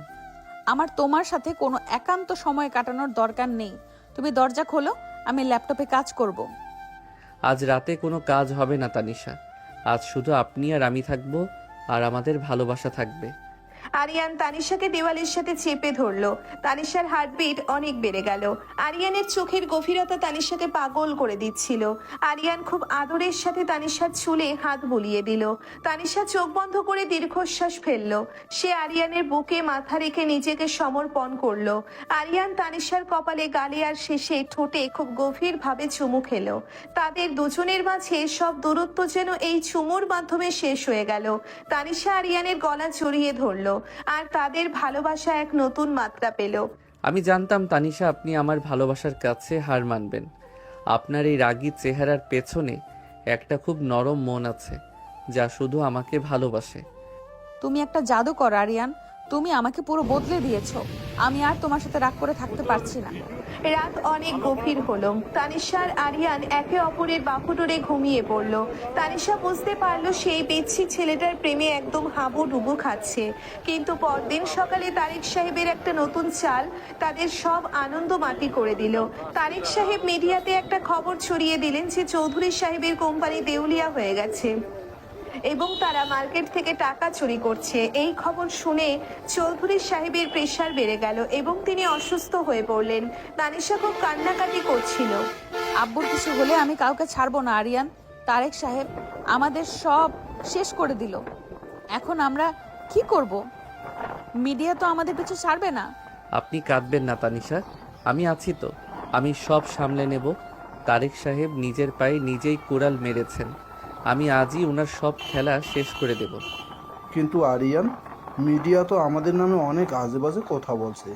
আমার তোমার সাথে কোনো একান্ত সময় কাটানোর দরকার নেই। তুমি দরজা খোলো, আমি ল্যাপটপে কাজ করব। আজ রাতে কোনো কাজ হবে না তানিশা। আজ শুধু আপনি আর আমি থাকবো, আর আমাদের ভালোবাসা থাকবে। আরিয়ান তানিশাকে দেওয়ালের সাথে চেপে ধরলো। তানিশার হার্টবিট অনেক বেড়ে গেল। আরিয়ানের চোখের গভীরতা তানিশাকে পাগল করে দিচ্ছিল। আরিয়ান খুব আদরের সাথে তানিশার চুলে হাত বুলিয়ে দিল। তানিশা চোখ বন্ধ করে দীর্ঘশ্বাস ফেললো। সে আরিয়ানের বুকে মাথা রেখে নিজেকে সমর্পণ করলো। আরিয়ান তানিশার কপালে, গালে আর শেষে ঠোঁটে খুব গভীরভাবে চুমু খেলো। তাদের দুজনের মাঝে সব দূরত্ব যেন এই চুমুর মাধ্যমে শেষ হয়ে গেল। তানিশা আরিয়ানের গলা জড়িয়ে ধরলো, আর তাদের ভালোবাসা এক নতুন মাত্রা পেল। আমি জানতাম তানিশা, আপনি আমার ভালোবাসার কাছে হার মানবেন। আপনার এই রাগী চেহারার পেছনে একটা খুব নরম মন আছে, যা শুধু আমাকে ভালোবাসে। তুমি একটা জাদুকর আরিয়ান, তুমি আমাকে পুরো বদলে দিয়েছো। আমি আর তোমার সাথে রাগ করে থাকতে পারছি না। রাত অনেক গভীর হলো। তানিশা আর আরিয়ান একে অপরের বাহুডোরে ঘুমিয়ে পড়ল। তানিশা বুঝতে পারলো সেই পিচ্ছি ছেলেটার প্রেমে একদম হাবুডুবু খাচ্ছে। কিন্তু পরদিন সকালে তারেক সাহেবের একটা নতুন চাল তাদের সব আনন্দ মাটি করে দিল। তারেক সাহেব মিডিয়াতে একটা খবর ছড়িয়ে দিলেন যে চৌধুরী সাহেবের কোম্পানি দেউলিয়া হয়ে গেছে এবং তারা মার্কেট থেকে টাকা চুরি করছে। এই খবর শুনে চৌধুরী সাহেবের প্রেশার বেড়ে গেল এবং তিনি অসুস্থ হয়ে পড়লেন। তানিশা খুব কান্নাকাটি করছিল। আব্বুর কিছু হলে আমি কাউকে ছাড়বো না আরিয়ান। তারেক সাহেব আমাদের সব শেষ করে দিল। এখন আমরা কি করব? মিডিয়া তো আমাদের পিছু ছাড়বে না। আপনি কাঁদবেন না তানিশা, আমি আছি তো। আমি সব সামলে নেব। তারেক সাহেব নিজের পায়ে নিজেই কুড়াল মেরেছেন। আমি আজই ওনার সব খেলা শেষ করে দেব। কিন্তু আরিয়ান, মিডিয়া তো আমাদের নামে অনেক আজেবাজে কথা বলছে।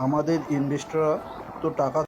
আমাদের ইনভেস্টররা তো টাকা